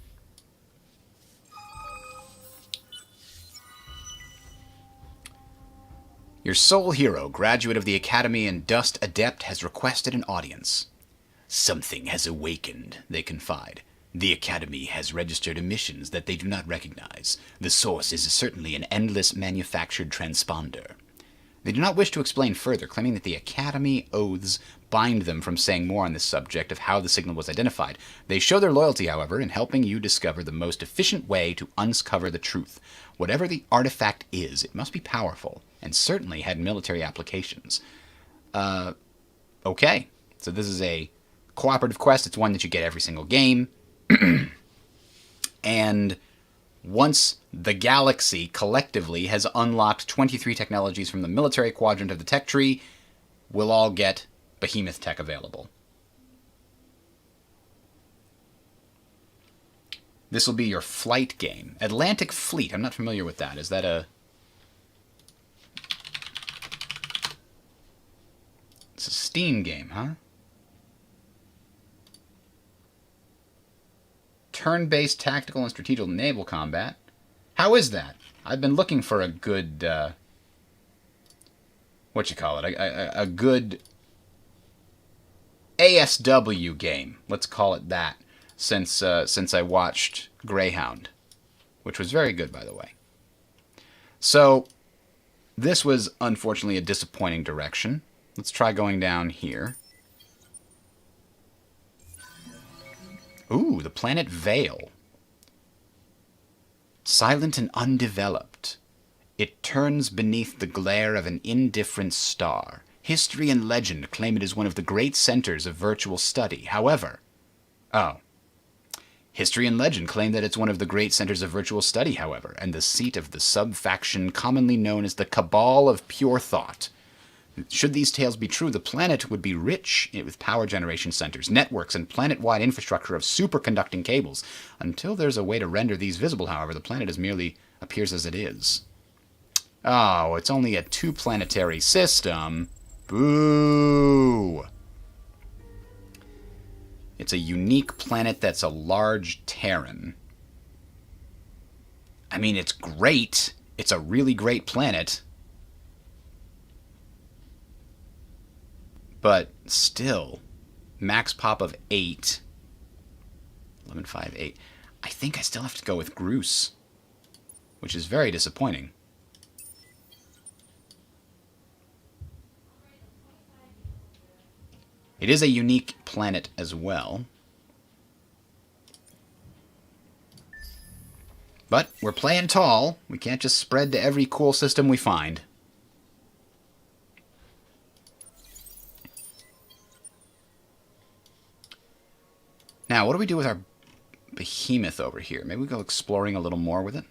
Your sole hero, graduate of the Academy and Dust Adept, has requested an audience. Something has awakened, they confide. The Academy has registered emissions that they do not recognize. The source is certainly an endless manufactured transponder. They do not wish to explain further, claiming that the Academy oaths bind them from saying more on this subject of how the signal was identified. They show their loyalty, however, in helping you discover the most efficient way to uncover the truth. Whatever the artifact is, it must be powerful, and certainly had military applications. Okay. So this is a cooperative quest. It's one that you get every single game. And once the galaxy collectively has unlocked 23 technologies from the military quadrant of the tech tree, we'll all get Behemoth tech available. This will be your flight game. Atlantic Fleet. I'm not familiar with that. Is that a... It's a Steam game, huh? Turn-based tactical and strategic naval combat. How is that? I've been looking for a good, a good ASW game. Let's call it that. Since I watched Greyhound, which was very good, by the way. So this was unfortunately a disappointing direction. Let's try going down here. Ooh, the planet Vale. Silent and undeveloped. It turns beneath the glare of an indifferent star. History and legend claim it is one of the great centers of virtual study. However... Oh. History and legend claim that it's one of the great centers of virtual study, however, and the seat of the sub-faction commonly known as the Cabal of Pure Thought. Should these tales be true, the planet would be rich with power generation centers, networks, and planet-wide infrastructure of superconducting cables. Until there's a way to render these visible, however, the planet is merely appears as it is. Oh, it's only a 2-planetary system. Boo! It's a unique planet that's a large Terran. I mean, it's great. It's a really great planet. But still, max pop of 8. 1158. I think I still have to go with Groose, which is very disappointing. It is a unique planet as well. But we're playing tall. We can't just spread to every cool system we find. Now, what do we do with our behemoth over here? Maybe we go exploring a little more with it?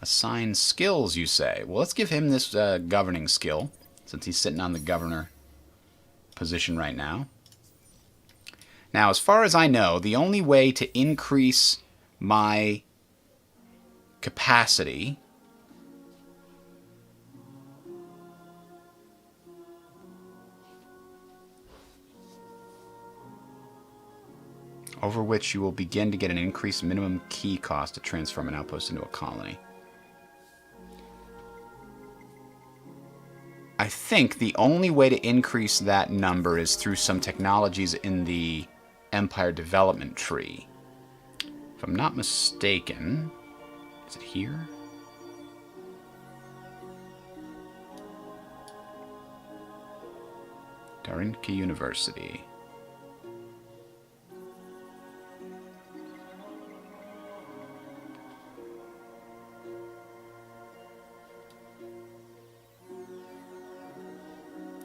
Assign skills, you say. Well, let's give him this governing skill, since he's sitting on the governor position right now. Now, as far as I know, the only way to increase my capacity over which you will begin to get an increased minimum key cost to transform an outpost into a colony. I think the only way to increase that number is through some technologies in the Empire development tree. If I'm not mistaken, is it here? Darinka University.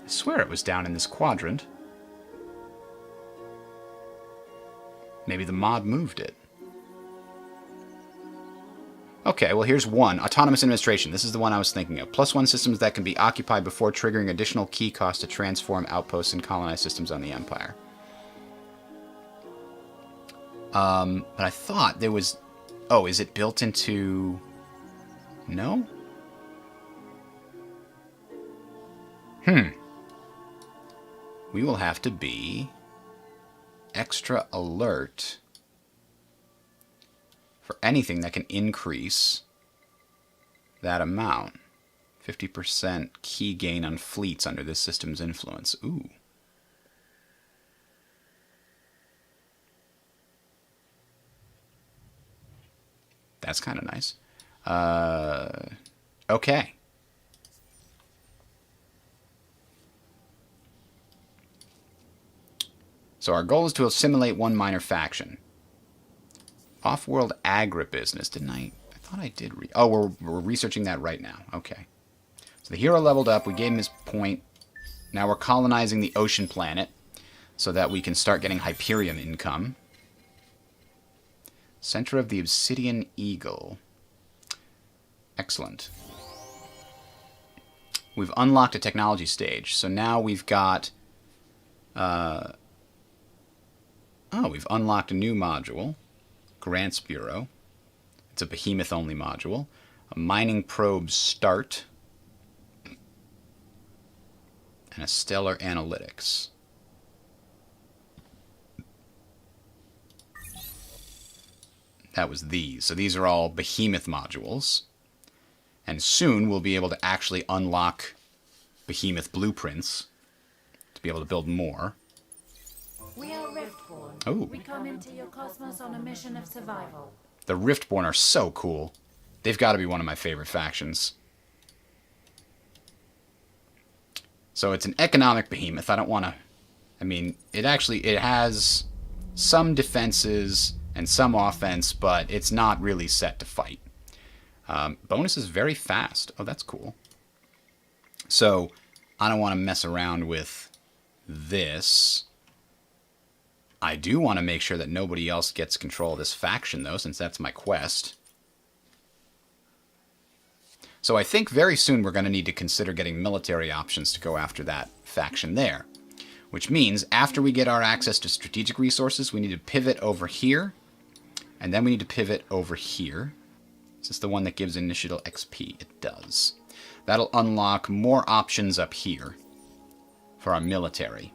I swear it was down in this quadrant. Maybe the mod moved it. Okay, well here's one. Autonomous Administration. This is the one I was thinking of. +1 systems that can be occupied before triggering additional key costs to transform outposts and colonize systems on the Empire. But I thought there was... Oh, is it built into... No? We will have to be extra alert for anything that can increase that amount. 50% key gain on fleets under this system's influence. Ooh. That's kind of nice. Okay. So our goal is to assimilate one minor faction. Off-world agribusiness. Didn't I? I thought I did. Oh, we're researching that right now. Okay. So the hero leveled up. We gave him his point. Now we're colonizing the ocean planet so that we can start getting Hyperion income. Center of the Obsidian Eagle. Excellent. We've unlocked a technology stage. So now we've got... we've unlocked a new module. Grants Bureau. It's a Behemoth-only module. A mining probe start. And a stellar analytics. That was these. So these are all Behemoth modules. And soon we'll be able to actually unlock Behemoth blueprints to be able to build more. We are Riftborn. Oh. We come into your cosmos on a mission of survival. The Riftborn are so cool. They've got to be one of my favorite factions. So it's an economic behemoth. I don't want to... I mean, it has some defenses and some offense, but it's not really set to fight. Bonus is very fast. Oh, that's cool. So I don't want to mess around with this. I do want to make sure that nobody else gets control of this faction, though, since that's my quest. So I think very soon we're going to need to consider getting military options to go after that faction there. Which means after we get our access to strategic resources, we need to pivot over here. And then we need to pivot over here. Is this the one that gives initial XP? It does. That'll unlock more options up here for our military.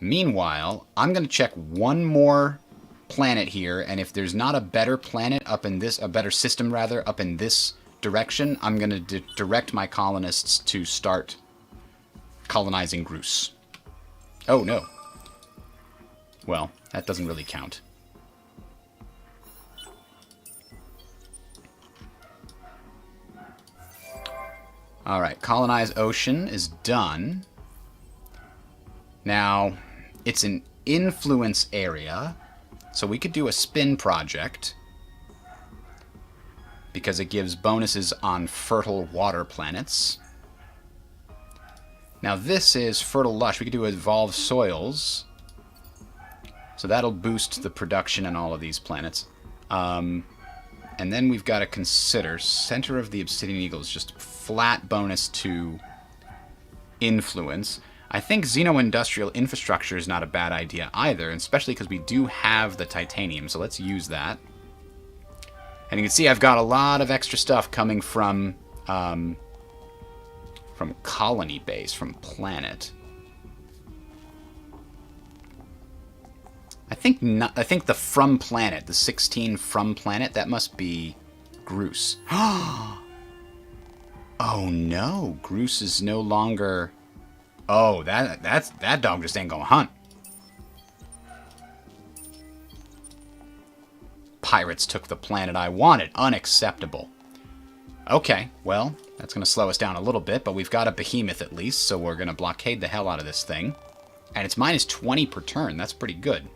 Meanwhile, I'm going to check one more planet here, and if there's not a better planet up in this, a better system rather, up in this direction, I'm going to direct my colonists to start colonizing Groos. Oh, no. Well, that doesn't really count. Alright, Colonize Ocean is done. Now, it's an influence area, so we could do a spin project because it gives bonuses on fertile water planets. Now this is Fertile Lush. We could do Evolve Soils, so that'll boost the production on all of these planets. And then we've got to consider Center of the Obsidian Eagle is just flat bonus to influence. I think Xeno-Industrial Infrastructure is not a bad idea either, especially because we do have the titanium, so let's use that. And you can see I've got a lot of extra stuff coming from colony base, from planet. I think the from planet, the 16 from planet, that must be Groos. Oh no, Groos is no longer. Oh, that dog just ain't gonna hunt. Pirates took the planet I wanted. Unacceptable. Okay, well, that's gonna slow us down a little bit, but we've got a behemoth at least, so we're gonna blockade the hell out of this thing. And it's minus 20 per turn. That's pretty good.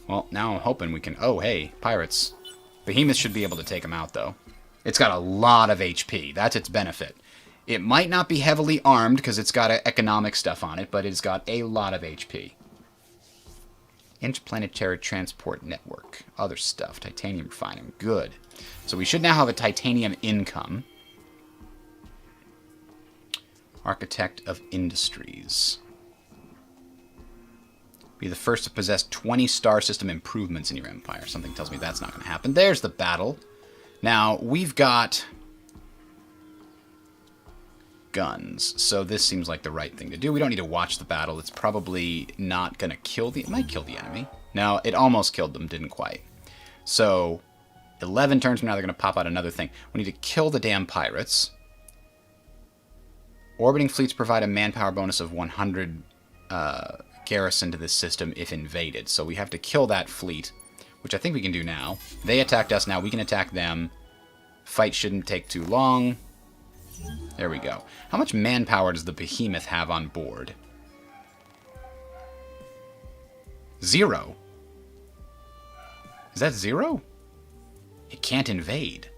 Well, now I'm hoping we can... Oh, hey, pirates. Behemoth should be able to take them out, though. It's got a lot of HP. That's its benefit. It might not be heavily armed because it's got economic stuff on it, but it's got a lot of HP. Interplanetary Transport Network. Other stuff. Titanium refining. Good. So we should now have a titanium income. Architect of Industries. Be the first to possess 20 star system improvements in your empire. Something tells me that's not going to happen. There's the battle. Now, we've got guns, so this seems like the right thing to do. We don't need to watch the battle. It's probably not going to kill the... It might kill the enemy. No, it almost killed them. Didn't quite. So, 11 turns from now, they're going to pop out another thing. We need to kill the damn pirates. Orbiting fleets provide a manpower bonus of 100... garrison to this system if invaded. So we have to kill that fleet, which I think we can do now. They attacked us, now we can attack them. Fight shouldn't take too long. There we go. How much manpower does the behemoth have on board? 0. Is that 0? It can't invade.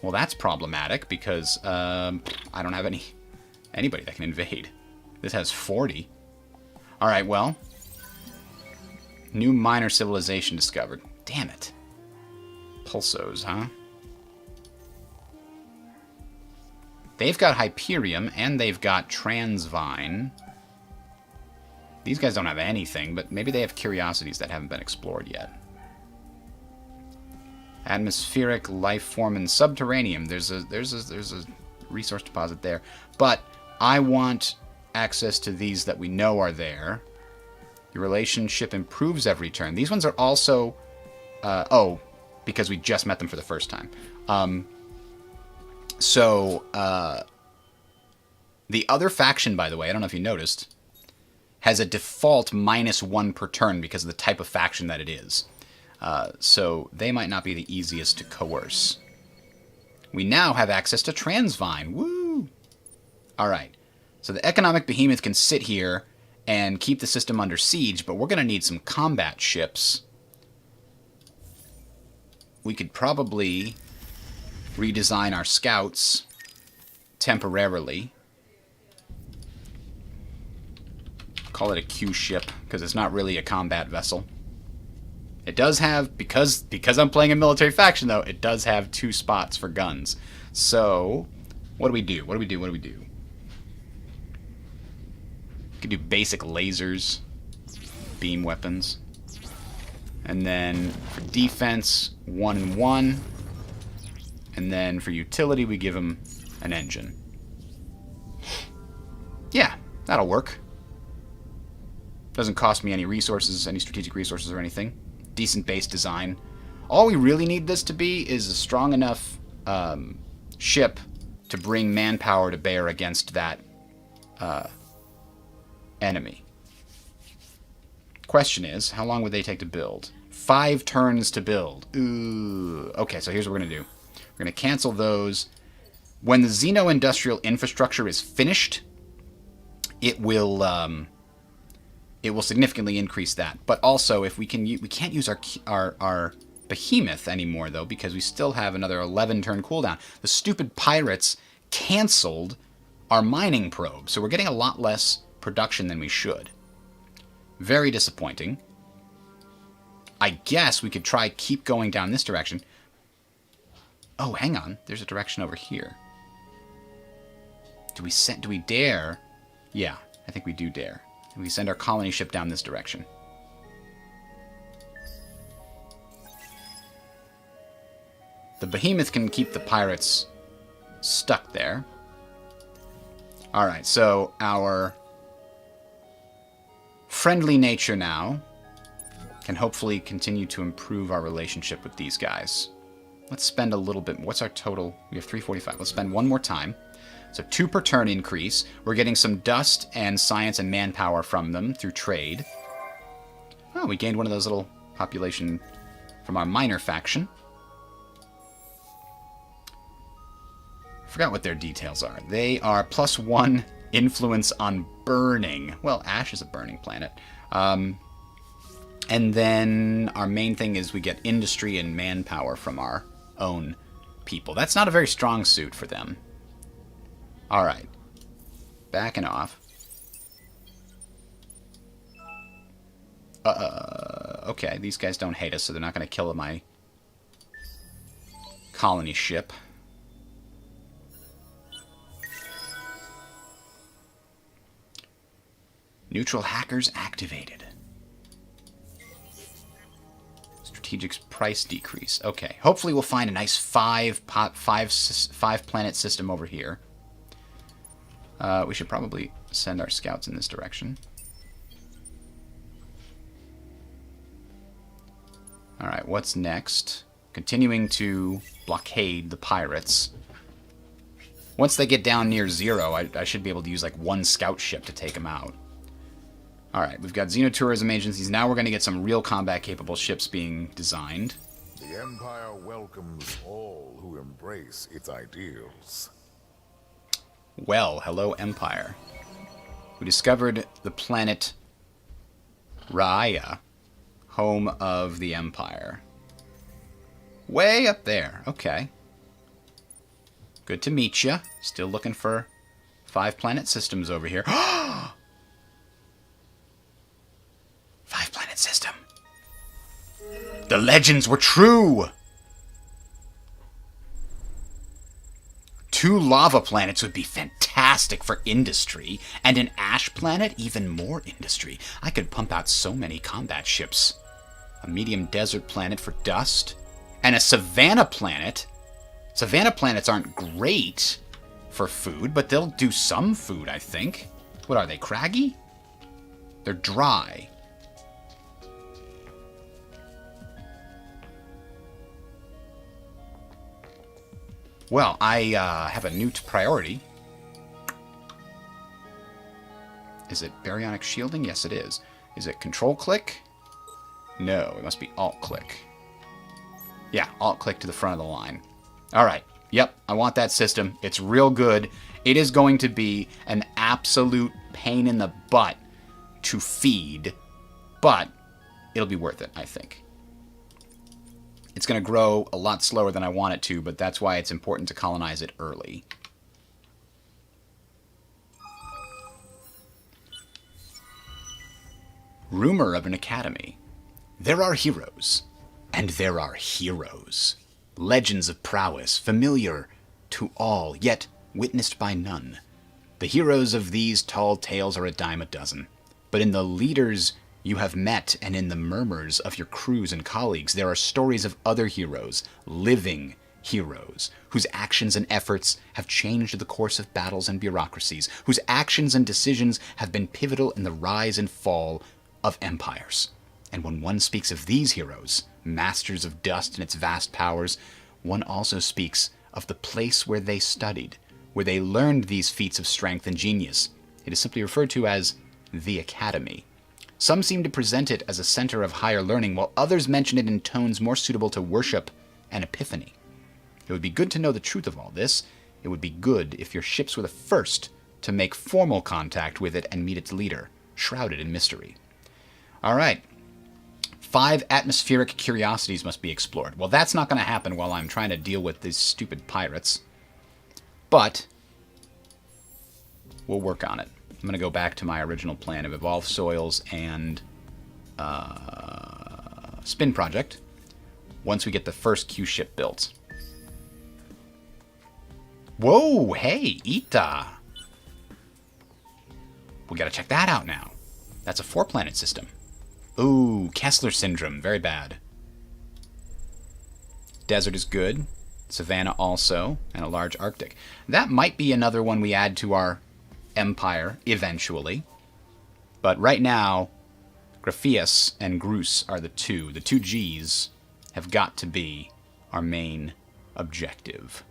Well, that's problematic because I don't have anybody that can invade. This has 40. Alright, well. New minor civilization discovered. Damn it. Pulsos, huh? They've got Hyperium, and they've got Transvine. These guys don't have anything, but maybe they have curiosities that haven't been explored yet. Atmospheric life form and subterranean. There's a resource deposit there. But I want access to these that we know are there. Your relationship improves every turn. These ones are also... because we just met them for the first time. The other faction, by the way, I don't know if you noticed, has a default -1 per turn because of the type of faction that it is. So they might not be the easiest to coerce. We now have access to Transvine. Woo! Alright. So the economic behemoth can sit here and keep the system under siege, but we're going to need some combat ships. we could probably redesign our scouts temporarily. Call it a Q ship, because it's not really a combat vessel. It does have, because I'm playing a military faction though, it does have 2 spots for guns. So, what do we do? We could do basic lasers, beam weapons. And then for defense, 1 and 1. And then for utility, we give him an engine. Yeah, that'll work. Doesn't cost me any resources, any strategic resources or anything. Decent base design. All we really need this to be is a strong enough ship to bring manpower to bear against that enemy. Question is, how long would they take to build? 5 turns to build. Ooh. Okay, so here's what we're going to do. We're going to cancel those. When the Xeno-industrial infrastructure is finished, it will significantly increase that. But also, if we can't use our Behemoth anymore, though, because we still have another 11-turn cooldown. The stupid pirates canceled our mining probe, so we're getting a lot less production than we should. Very disappointing. I guess we could try keep going down this direction. Oh, hang on. There's a direction over here. Do we dare? Yeah, I think we do dare. We send our colony ship down this direction. The Behemoth can keep the pirates stuck there. Alright, so our friendly nature now can hopefully continue to improve our relationship with these guys. Let's spend a little bit. What's our total? We have 345. Let's spend 1 more time. So 2 per turn increase. We're getting some dust and science and manpower from them through trade. Oh, we gained one of those little population from our miner faction. Forgot what their details are. They are +1 influence on burning. Well, Ash is a burning planet. And then our main thing is we get industry and manpower from our own people. That's not a very strong suit for them. Alright. Backing off. Okay, these guys don't hate us, so they're not going to kill my colony ship. Neutral hackers activated. Strategic's price decrease. Okay, hopefully we'll find a nice 5-planet system over here. We should probably send our scouts in this direction. Alright, what's next? Continuing to blockade the pirates. Once they get down near 0, I should be able to use like 1 scout ship to take them out. Alright, we've got xenotourism agencies. Now we're going to get some real combat-capable ships being designed. The Empire welcomes all who embrace its ideals. Well, hello, Empire. We discovered the planet Raya, home of the Empire. Way up there. Okay. Good to meet ya. Still looking for 5-planet systems over here. 5-planet system. The legends were true! 2 lava planets would be fantastic for industry, and an ash planet, even more industry. I could pump out so many combat ships. A medium desert planet for dust, and a savanna planet. Savanna planets aren't great for food, but they'll do some food, I think. What are they, craggy? They're dry. Well, I have a new priority. Is it baryonic shielding? Yes, it is. Is it control click? No, it must be alt click. Yeah, alt click to the front of the line. Alright, yep, I want that system. It's real good. It is going to be an absolute pain in the butt to feed, but it'll be worth it, I think. It's going to grow a lot slower than I want it to, but that's why it's important to colonize it early. Rumor of an academy. There are heroes, and there are heroes. Legends of prowess, familiar to all, yet witnessed by none. The heroes of these tall tales are a dime a dozen. But in the leaders you have met, and in the murmurs of your crews and colleagues, there are stories of other heroes, living heroes, whose actions and efforts have changed the course of battles and bureaucracies, whose actions and decisions have been pivotal in the rise and fall of empires. And when one speaks of these heroes, masters of dust and its vast powers, one also speaks of the place where they studied, where they learned these feats of strength and genius. It is simply referred to as the Academy. Some seem to present it as a center of higher learning, while others mention it in tones more suitable to worship and epiphany. It would be good to know the truth of all this. It would be good if your ships were the first to make formal contact with it and meet its leader, shrouded in mystery. All right. 5 atmospheric curiosities must be explored. Well, that's not going to happen while I'm trying to deal with these stupid pirates. But we'll work on it. I'm going to go back to my original plan of Evolve Soils and Spin Project once we get the first Q ship built. Whoa, hey, Ita. We got to check that out now. That's a 4-planet system. Ooh, Kessler Syndrome, very bad. Desert is good. Savannah also, and a large Arctic. That might be another one we add to our empire eventually. But right now, Grapheus and Grus are the two. The 2 Gs have got to be our main objective.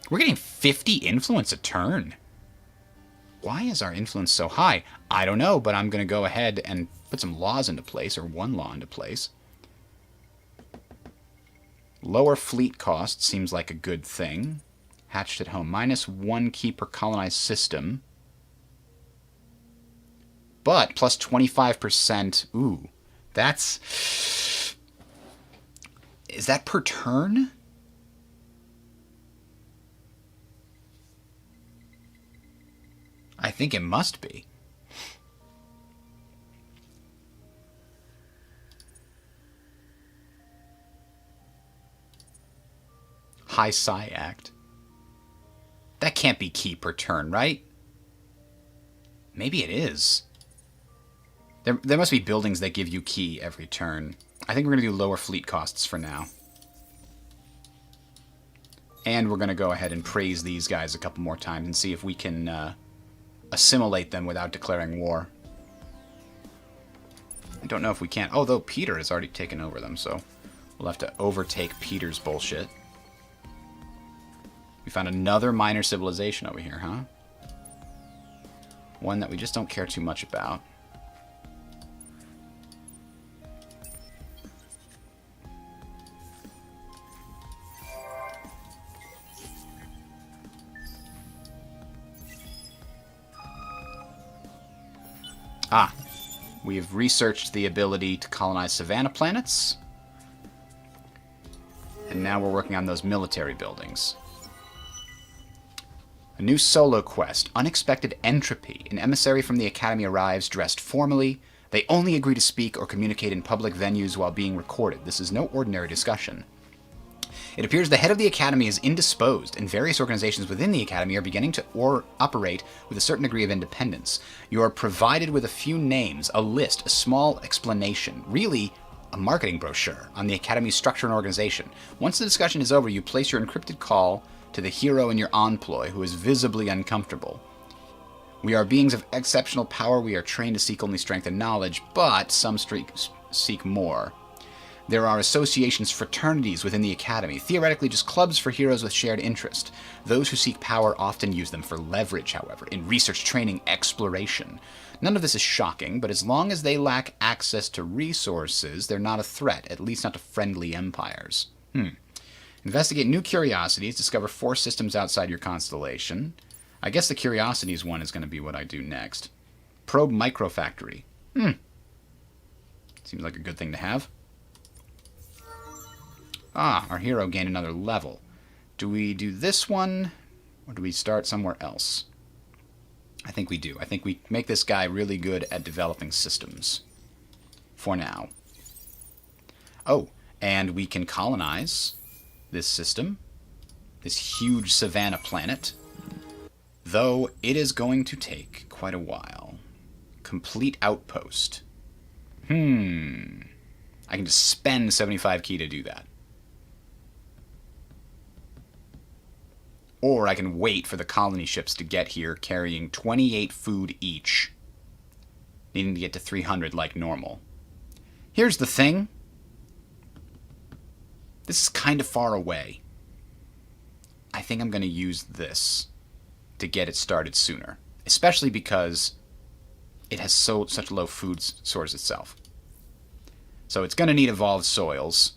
We're getting 50 influence a turn. Why is our influence so high? I don't know, but I'm going to go ahead and put some laws into place, or 1 law into place. Lower fleet cost seems like a good thing. Hatched at home. -1 key per colonized system. But plus 25%. Ooh, that's... Is that per turn? I think it must be. High Psi Act. That can't be key per turn, right? Maybe it is. There must be buildings that give you key every turn. I think we're going to do lower fleet costs for now. And we're going to go ahead and praise these guys a couple more times and see if we can assimilate them without declaring war. I don't know if we can. Oh, though Peter has already taken over them, so we'll have to overtake Peter's bullshit. We found another minor civilization over here, huh? One that we just don't care too much about. Ah, we have researched the ability to colonize Savannah planets. And now we're working on those military buildings. A new solo quest, Unexpected Entropy. An emissary from the Academy arrives dressed formally. They only agree to speak or communicate in public venues while being recorded. This is no ordinary discussion. It appears the head of the Academy is indisposed, and various organizations within the Academy are beginning to operate with a certain degree of independence. You are provided with a few names, a list, a small explanation, really a marketing brochure on the Academy's structure and organization. Once the discussion is over, you place your encrypted call to the hero in your employ, who is visibly uncomfortable. We are beings of exceptional power. We are trained to seek only strength and knowledge, but some seek more. There are associations, fraternities within the Academy, theoretically just clubs for heroes with shared interest. Those who seek power often use them for leverage, however, in research, training, exploration. None of this is shocking, but as long as they lack access to resources, they're not a threat, at least not to friendly empires. Investigate new curiosities, discover 4 systems outside your constellation. I guess the curiosities one is going to be what I do next. Probe microfactory. Seems like a good thing to have. Ah, our hero gained another level. Do we do this one, or do we start somewhere else? I think we do. I think we make this guy really good at developing systems. For now. Oh, and we can colonize this system. This huge savanna planet. Though it is going to take quite a while. Complete outpost. I can just spend 75 key to do that. Or I can wait for the colony ships to get here, carrying 28 food each. Needing to get to 300 like normal. Here's the thing. This is kind of far away. I think I'm going to use this to get it started sooner. Especially because it has such low food source itself. So it's going to need evolved soils.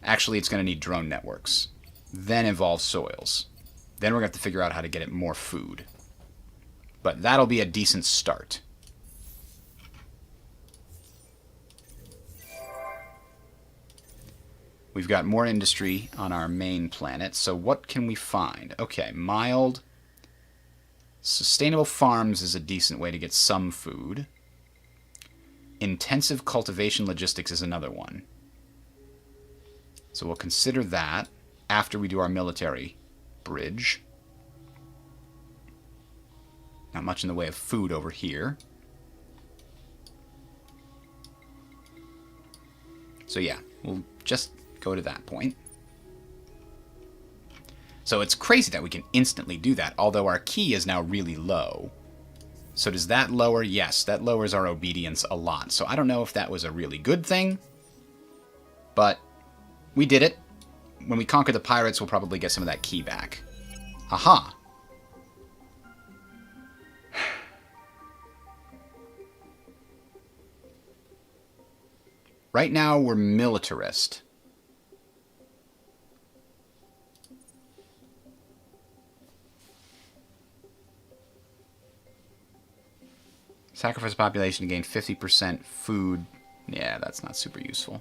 Actually, it's going to need drone networks. Then evolve soils. Then we're going to have to figure out how to get it more food. But that'll be a decent start. We've got more industry on our main planet, so what can we find? Okay, mild. Sustainable farms is a decent way to get some food. Intensive cultivation logistics is another one. So we'll consider that after we do our military bridge. Not much in the way of food over here. So yeah, we'll just go to that point. So it's crazy that we can instantly do that, although our key is now really low. So does that lower? Yes, that lowers our obedience a lot. So I don't know if that was a really good thing, but we did it. When we conquer the pirates, we'll probably get some of that key back. Aha! Right now, we're militarist. Sacrifice population to gain 50% food. Yeah, that's not super useful.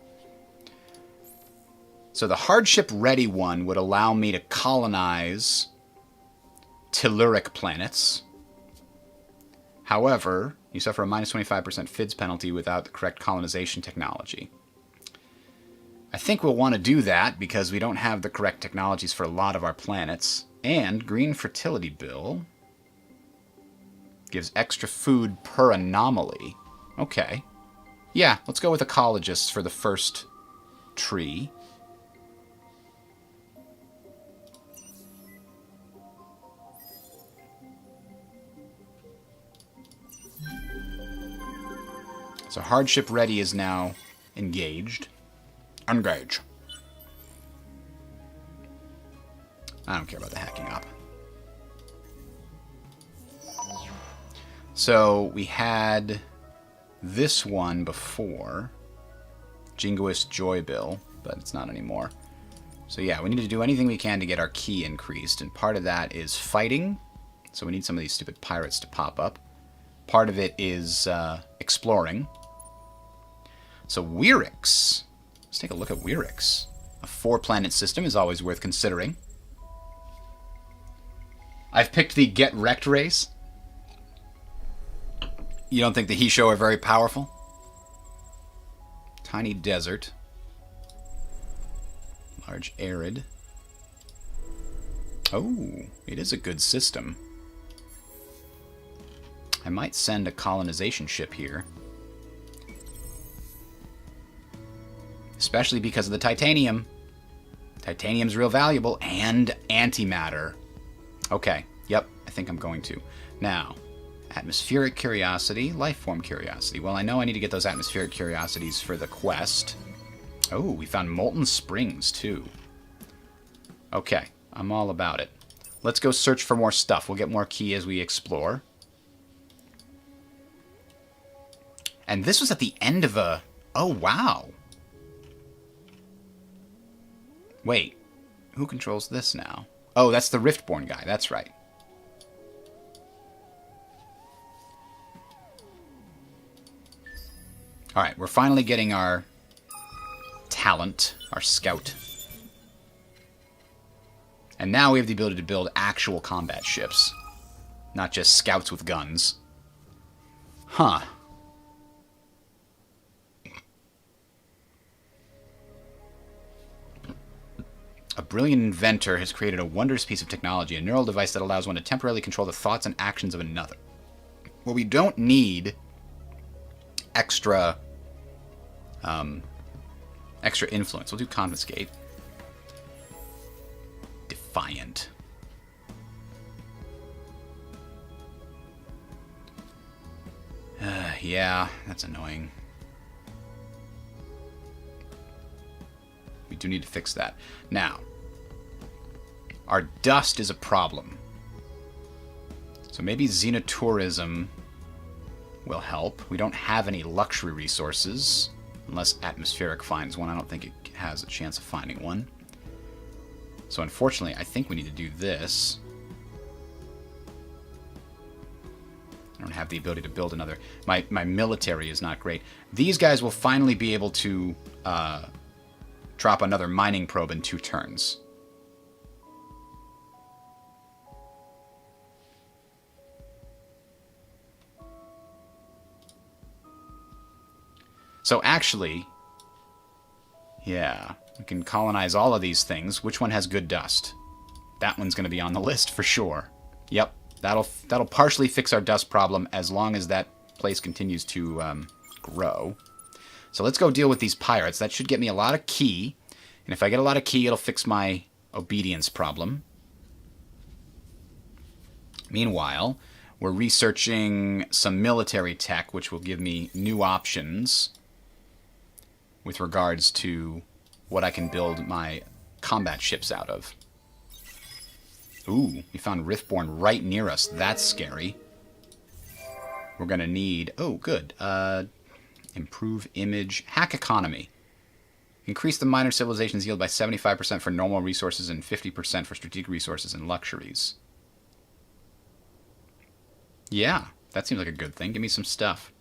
So the hardship ready one would allow me to colonize telluric planets. However, you suffer a minus 25% FIDS penalty without the correct colonization technology. I think we'll want to do that because we don't have the correct technologies for a lot of our planets. And green fertility bill gives extra food per anomaly. Okay. Yeah, let's go with ecologists for the first tree. So hardship ready is now engaged. Engage. I don't care about the hacking up. So we had this one before. Jingoist Joy Bill, but it's not anymore. So yeah, we need to do anything we can to get our key increased, and part of that is fighting. So we need some of these stupid pirates to pop up. Part of it is exploring. So Wierix. Let's take a look at Wierix. A 4-planet system is always worth considering. I've picked the Get Wrecked race. You don't think the Hissho are very powerful? Tiny desert. Large arid. Oh, it is a good system. I might send a colonization ship here. Especially because of the titanium. Titanium's real valuable. And antimatter. Okay, yep, I think I'm going to. Now, atmospheric curiosity, lifeform curiosity. Well, I know I need to get those atmospheric curiosities for the quest. Oh, we found molten springs, too. Okay, I'm all about it. Let's go search for more stuff. We'll get more key as we explore. And this was at the end of a... Oh, wow. Wait, who controls this now? Oh, that's the Riftborn guy. That's right. Alright, we're finally getting our talent, our scout. And now we have the ability to build actual combat ships. Not just scouts with guns. Huh. A brilliant inventor has created a wondrous piece of technology, a neural device that allows one to temporarily control the thoughts and actions of another. Well, we don't need extra influence. We'll do confiscate. Defiant. Yeah, that's annoying. We do need to fix that. Now, our dust is a problem. So maybe xenotourism will help. We don't have any luxury resources. Unless atmospheric finds one. I don't think it has a chance of finding one. So unfortunately, I think we need to do this. I don't have the ability to build another. My military is not great. These guys will finally be able to drop another mining probe in 2 turns. So actually, yeah, we can colonize all of these things. Which one has good dust? That one's going to be on the list for sure. Yep, that'll partially fix our dust problem as long as that place continues to grow. So let's go deal with these pirates. That should get me a lot of key. And if I get a lot of key, it'll fix my obedience problem. Meanwhile, we're researching some military tech, which will give me new options with regards to what I can build my combat ships out of. Ooh, we found Riftborn right near us. That's scary. We're going to need... Oh, good. Improve image. Hack economy. Increase the minor civilization's yield by 75% for normal resources and 50% for strategic resources and luxuries. Yeah, that seems like a good thing. Give me some stuff.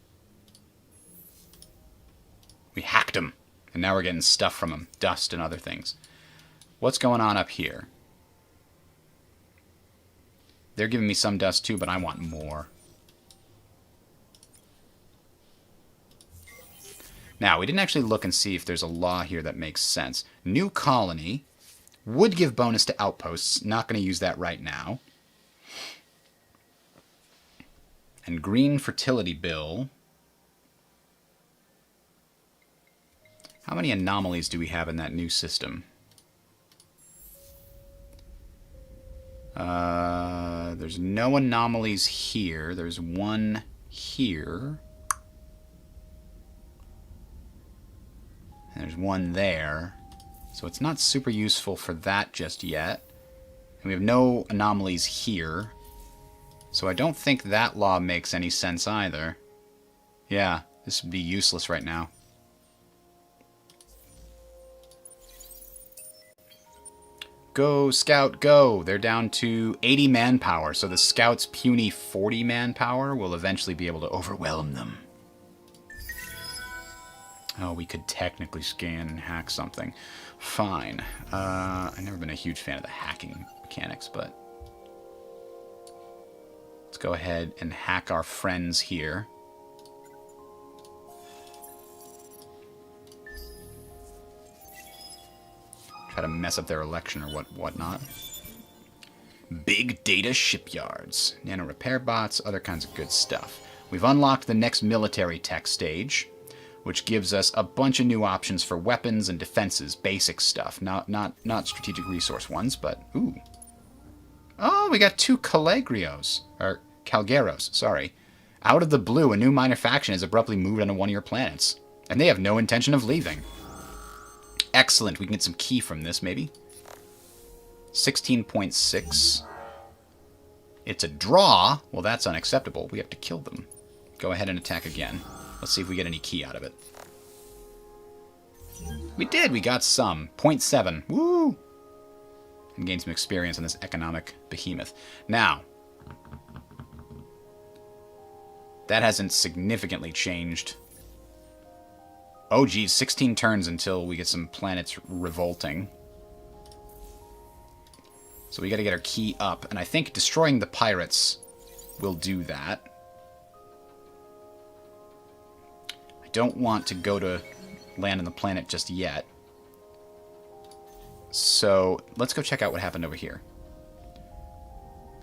We hacked him, and now we're getting stuff from him. Dust and other things. What's going on up here? They're giving me some dust too, but I want more. Now, we didn't actually look and see if there's a law here that makes sense. New colony would give bonus to outposts. Not going to use that right now. And green fertility bill. How many anomalies do we have in that new system? There's no anomalies here. There's one here. And there's one there. So it's not super useful for that just yet. And we have no anomalies here. So I don't think that law makes any sense either. Yeah, this would be useless right now. Go, Scout, go! They're down to 80 manpower, so the Scout's puny 40 manpower will eventually be able to overwhelm them. Oh, we could technically scan and hack something. Fine. I've never been a huge fan of the hacking mechanics, but... let's go ahead and hack our friends here. Try to mess up their election or whatnot. Big data shipyards. Nano repair bots, other kinds of good stuff. We've unlocked the next military tech stage, which gives us a bunch of new options for weapons and defenses, basic stuff. Not strategic resource ones, but ooh. Oh, we got 2 Calgeros, sorry. Out of the blue, a new minor faction has abruptly moved onto one of your planets. And they have no intention of leaving. Excellent. We can get some key from this, maybe. 16.6. It's a draw. Well, that's unacceptable. We have to kill them. Go ahead and attack again. Let's see if we get any key out of it. We did. We got some. 0.7. Woo! And gain some experience on this economic behemoth. Now, that hasn't significantly changed Oh, geez, 16 turns until we get some planets revolting. So we got to get our key up, and I think destroying the pirates will do that. I don't want to go to land on the planet just yet. So let's go check out what happened over here.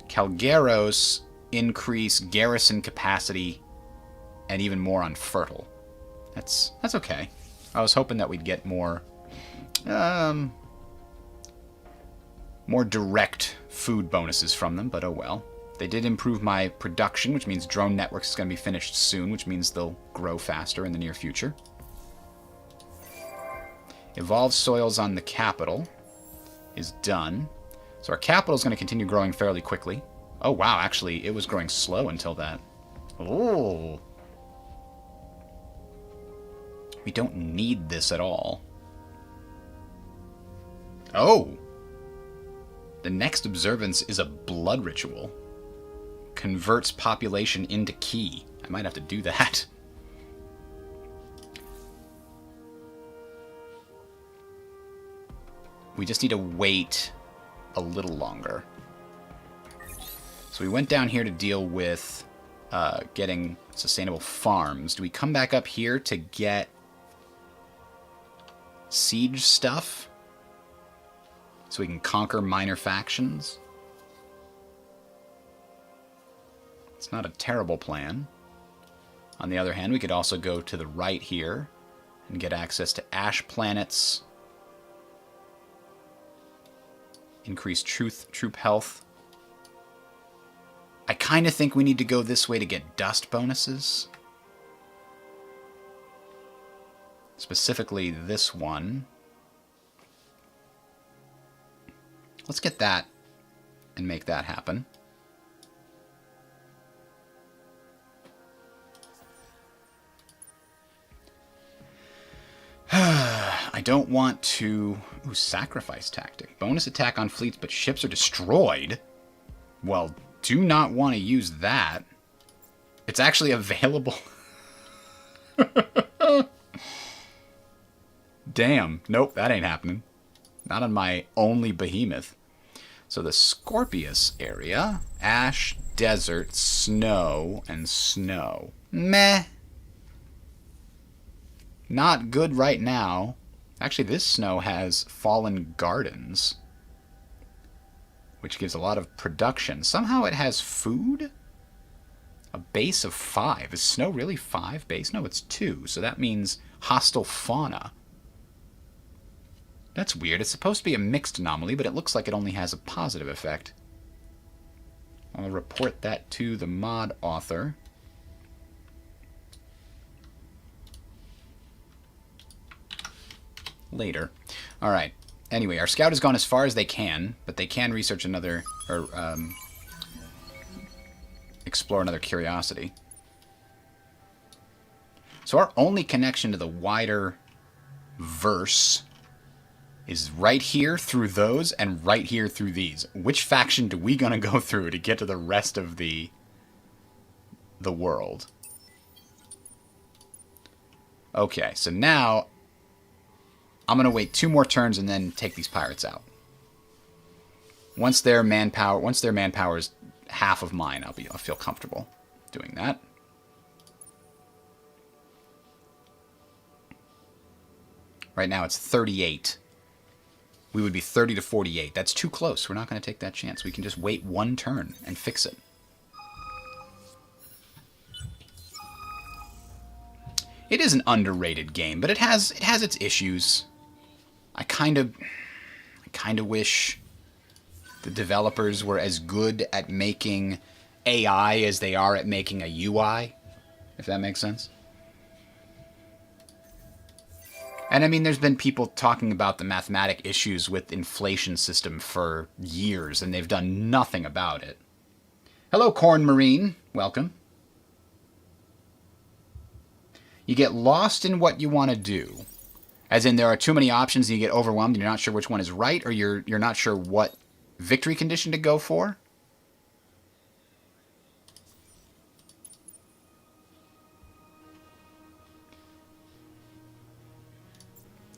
Calgaros increase garrison capacity and even more on fertile. That's okay. I was hoping that we'd get more more direct food bonuses from them, but oh well. They did improve my production, which means drone networks is going to be finished soon, which means they'll grow faster in the near future. Evolve soils on the capital is done. So our capital is going to continue growing fairly quickly. Oh wow, actually it was growing slow until that. Oh. We don't need this at all. Oh! The next observance is a blood ritual. Converts population into key. I might have to do that. We just need to wait a little longer. So we went down here to deal with getting sustainable farms. Do we come back up here to get siege stuff? So we can conquer minor factions? It's not a terrible plan. On the other hand, we could also go to the right here and get access to ash planets. Increase troop health. I kind of think we need to go this way to get dust bonuses. Specifically this one. Let's get that and make that happen. I don't want to... Ooh, sacrifice tactic. Bonus attack on fleets, but ships are destroyed. Well, do not want to use that. It's actually available. Damn. Nope, that ain't happening. Not on my only behemoth. So the Scorpius area. Ash, desert, snow, and snow. Meh. Not good right now. Actually, this snow has fallen gardens, which gives a lot of production. Somehow it has food? A base of 5. Is snow really 5 base? No, it's 2. So that means hostile fauna. That's weird. It's supposed to be a mixed anomaly, but it looks like it only has a positive effect. I'll report that to the mod author. Later. Alright. Anyway, our scout has gone as far as they can, but they can research another, or explore another curiosity. So our only connection to the wider verse is right here through those and right here through these. Which faction do we gonna go through to get to the rest of the world? Okay, so now I'm gonna wait 2 more turns and then take these pirates out. Once their manpower is half of mine, I'll feel comfortable doing that. Right now it's 38. We would be 30 to 48. That's too close. We're not going to take that chance. We can just wait 1 turn and fix it. It is an underrated game, but it has its issues. I kind of wish the developers were as good at making AI as they are at making a UI, if that makes sense. And I mean, there's been people talking about the mathematic issues with inflation system for years, and they've done nothing about it. Hello, Corn Marine. Welcome. You get lost in what you want to do. As in, there are too many options and you get overwhelmed and you're not sure which one is right, or you're not sure what victory condition to go for.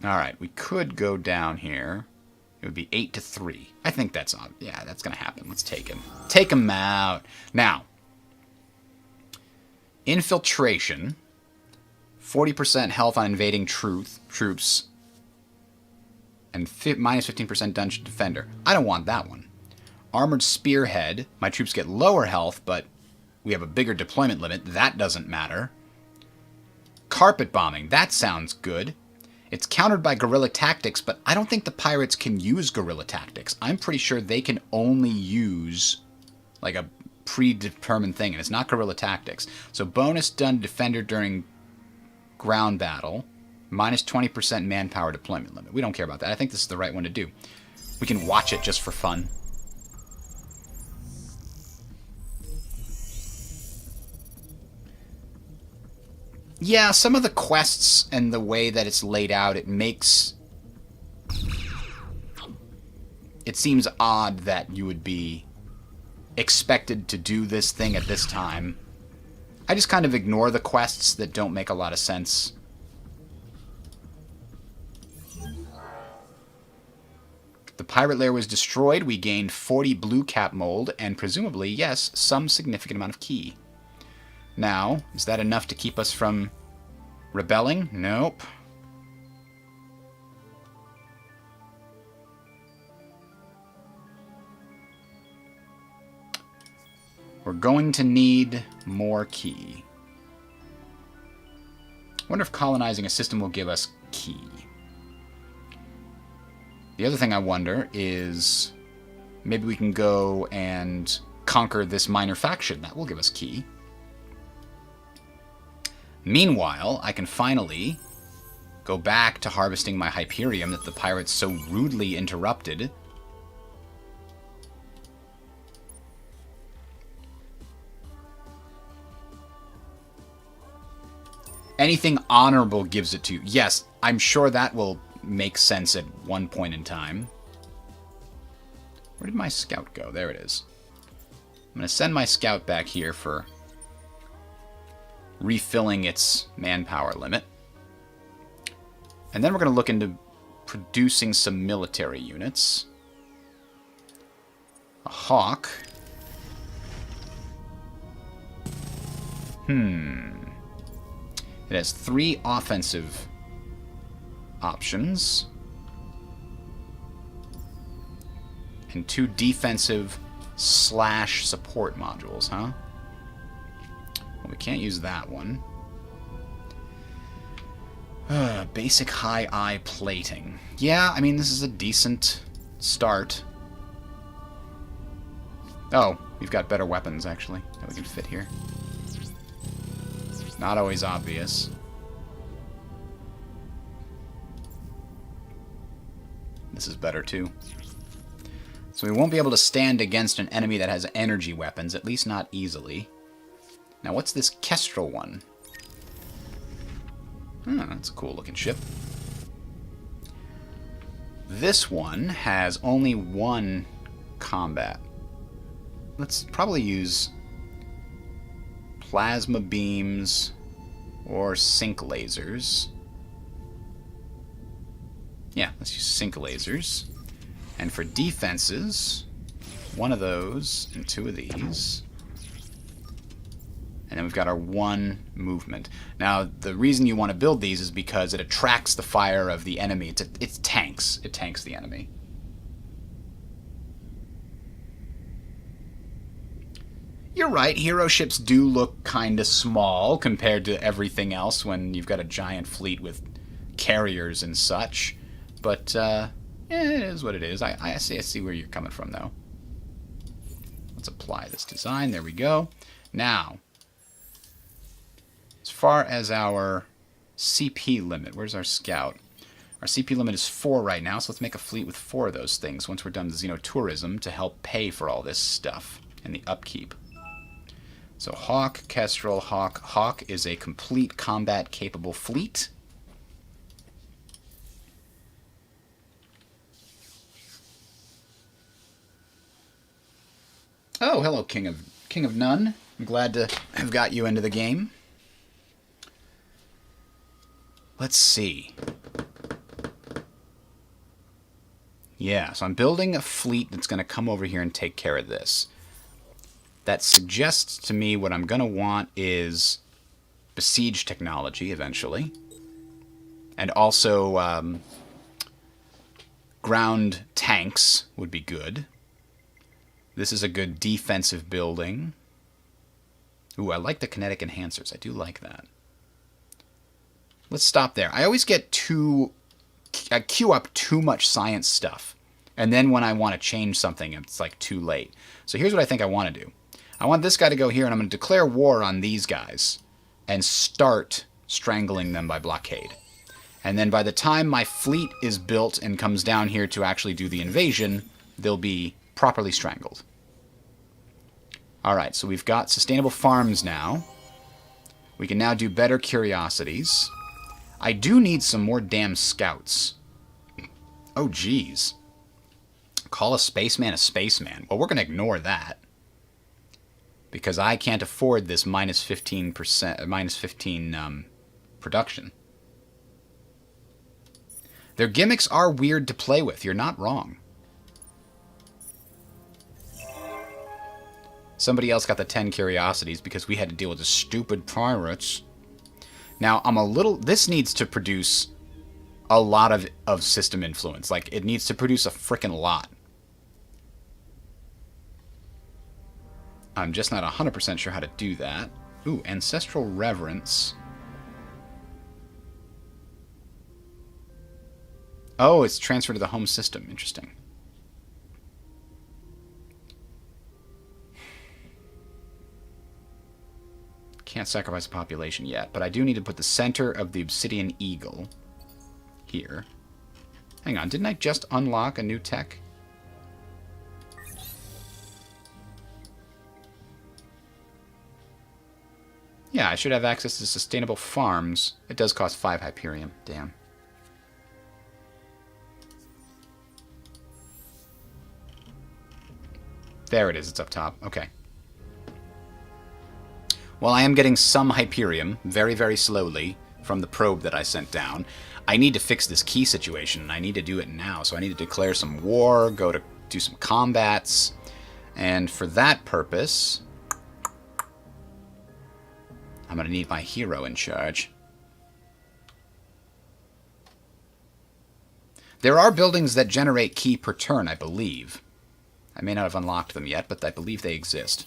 Alright, we could go down here. It would be 8-3. I think that's on. Yeah, that's going to happen. Let's take him. Take him out. Now, infiltration. 40% health on invading troops. And minus 15% dungeon defender. I don't want that one. Armored spearhead. My troops get lower health, but we have a bigger deployment limit. That doesn't matter. Carpet bombing. That sounds good. It's countered by guerrilla tactics, but I don't think the pirates can use guerrilla tactics. I'm pretty sure they can only use like a predetermined thing, and it's not guerrilla tactics. So bonus done to defender during ground battle, minus 20% manpower deployment limit. We don't care about that. I think this is the right one to do. We can watch it just for fun. Yeah, some of the quests and the way that it's laid out, it seems odd that you would be expected to do this thing at this time. I just kind of ignore the quests that don't make a lot of sense. The pirate lair was destroyed. We gained 40 blue cap mold and presumably, yes, some significant amount of key. Now, is that enough to keep us from rebelling? Nope. We're going to need more key. I wonder if colonizing a system will give us key. The other thing I wonder is maybe we can go and conquer this minor faction. That will give us key. Meanwhile, I can finally go back to harvesting my Hyperium that the pirates so rudely interrupted. Anything honorable gives it to you. Yes, I'm sure that will make sense at one point in time. Where did my scout go? There it is. I'm going to send my scout back here for refilling its manpower limit. And then we're going to look into producing some military units. A hawk. It has 3 offensive options. And 2 defensive / support modules, huh? Well, we can't use that one. Basic high eye plating. Yeah, I mean, this is a decent start. Oh, we've got better weapons, actually, that we can fit here. Not always obvious. This is better, too. So we won't be able to stand against an enemy that has energy weapons, at least not easily. Now, what's this Kestrel one? That's a cool-looking ship. This one has only 1 combat. Let's probably use plasma beams or sync lasers. Yeah, let's use sync lasers. And for defenses, 1 of those and 2 of these. And then we've got our 1 movement. Now, the reason you want to build these is because it attracts the fire of the enemy. It tanks. It tanks the enemy. You're right, hero ships do look kind of small compared to everything else when you've got a giant fleet with carriers and such. But, yeah, it is what it is. I see where you're coming from, though. Let's apply this design. There we go. Now, as far as our CP limit, where's our scout? Our CP limit is 4 right now, so let's make a fleet with 4 of those things once we're done with Xenotourism to help pay for all this stuff and the upkeep. So Hawk, Kestrel, Hawk. Hawk is a complete combat-capable fleet. Oh, hello, King of None. I'm glad to have got you into the game. Let's see. Yeah, so I'm building a fleet that's going to come over here and take care of this. That suggests to me what I'm going to want is besiege technology eventually. And also ground tanks would be good. This is a good defensive building. Ooh, I like the kinetic enhancers. I do like that. Let's stop there. I always get I queue up too much science stuff. And then when I want to change something, it's like too late. So here's what I think I want to do. I want this guy to go here, and I'm going to declare war on these guys and start strangling them by blockade. And then by the time my fleet is built and comes down here to actually do the invasion, they'll be properly strangled. Alright, so we've got sustainable farms now. We can now do better curiosities. I do need some more damn scouts. Oh, geez. Call a spaceman a spaceman. Well, we're going to ignore that. Because I can't afford this minus 15% production. Their gimmicks are weird to play with. You're not wrong. Somebody else got the 10 curiosities because we had to deal with the stupid pirates. Now, this needs to produce a lot of system influence. Like, it needs to produce a frickin' lot. I'm just not 100% sure how to do that. Ooh, Ancestral Reverence. Oh, it's transferred to the home system. Interesting. Can't sacrifice a population yet, but I do need to put the center of the Obsidian Eagle here. Hang on, didn't I just unlock a new tech? Yeah, I should have access to sustainable farms. It does cost 5 Hyperium. Damn. There it is. It's up top. Okay. Well, I am getting some Hyperium, very, very slowly, from the probe that I sent down. I need to fix this key situation, and I need to do it now. So I need to declare some war, go to do some combats. And for that purpose, I'm going to need my hero in charge. There are buildings that generate key per turn, I believe. I may not have unlocked them yet, but I believe they exist.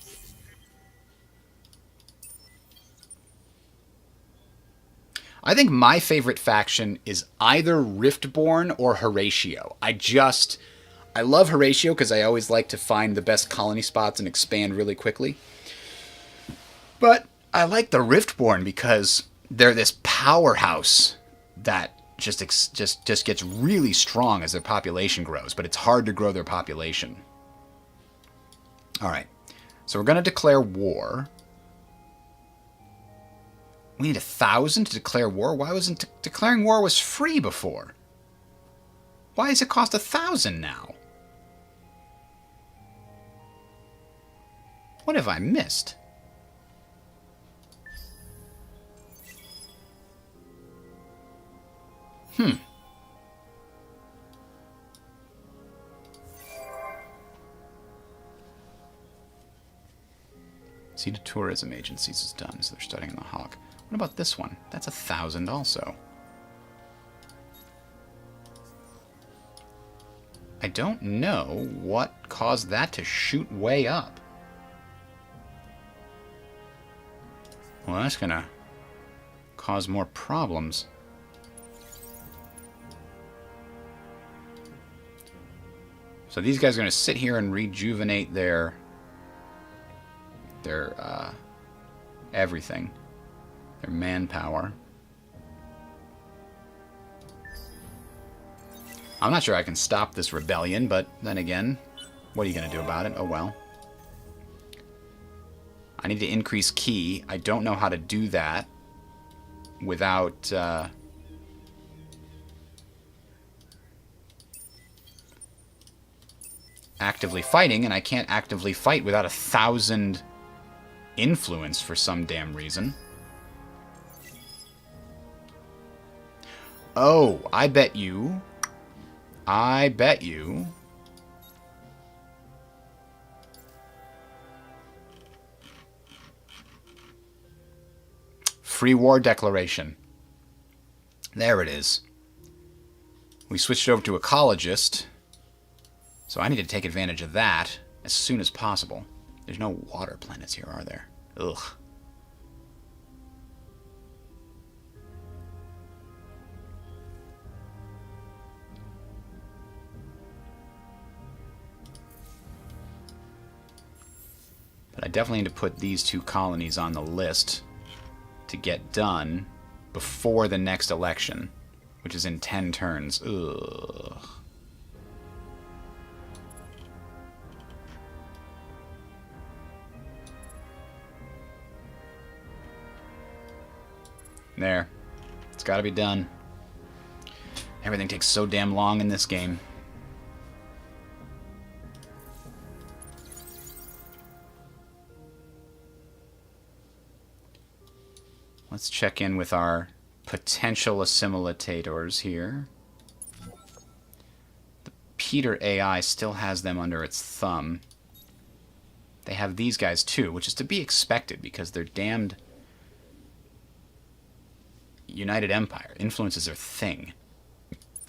I think my favorite faction is either Riftborn or Horatio. I love Horatio because I always like to find the best colony spots and expand really quickly. But I like the Riftborn because they're this powerhouse that just gets really strong as their population grows, but it's hard to grow their population. Alright, so we're going to declare war. We need 1,000 to declare war? Why wasn't declaring war was free before? Why does it cost 1,000 now? What have I missed? See, the tourism agencies is done, so they're studying the hawk. What about this one? That's 1,000 also. I don't know what caused that to shoot way up. Well, that's gonna cause more problems. So these guys are gonna sit here and rejuvenate their everything. Their manpower. I'm not sure I can stop this rebellion, but then again, what are you going to do about it? Oh well. I need to increase key. I don't know how to do that without actively fighting, and I can't actively fight without 1,000 influence for some damn reason. Oh, I bet you I bet you... Free war declaration. There it is. We switched over to ecologist, so I need to take advantage of that as soon as possible. There's no water planets here, are there? Ugh. But I definitely need to put these 2 colonies on the list to get done before the next election, which is in 10 turns. Ugh. There. It's got to be done. Everything takes so damn long in this game. Let's check in with our potential assimilators here. The Peter AI still has them under its thumb. They have these guys too, which is to be expected because they're damned United Empire. Influence is their thing.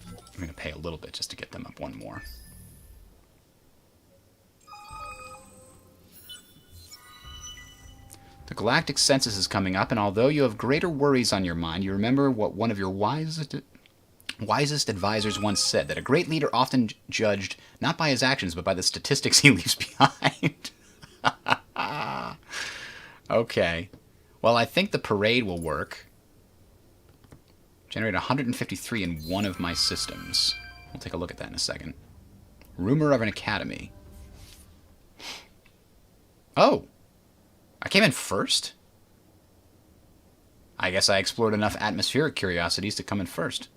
I'm going to pay a little bit just to get them up one more. The galactic census is coming up, and although you have greater worries on your mind, you remember what one of your wisest advisors once said, that a great leader often judged not by his actions, but by the statistics he leaves behind. Okay. Well, I think the parade will work. Generate 153 in one of my systems. We'll take a look at that in a second. Rumor of an academy. Oh! I came in first? I guess I explored enough atmospheric curiosities to come in first.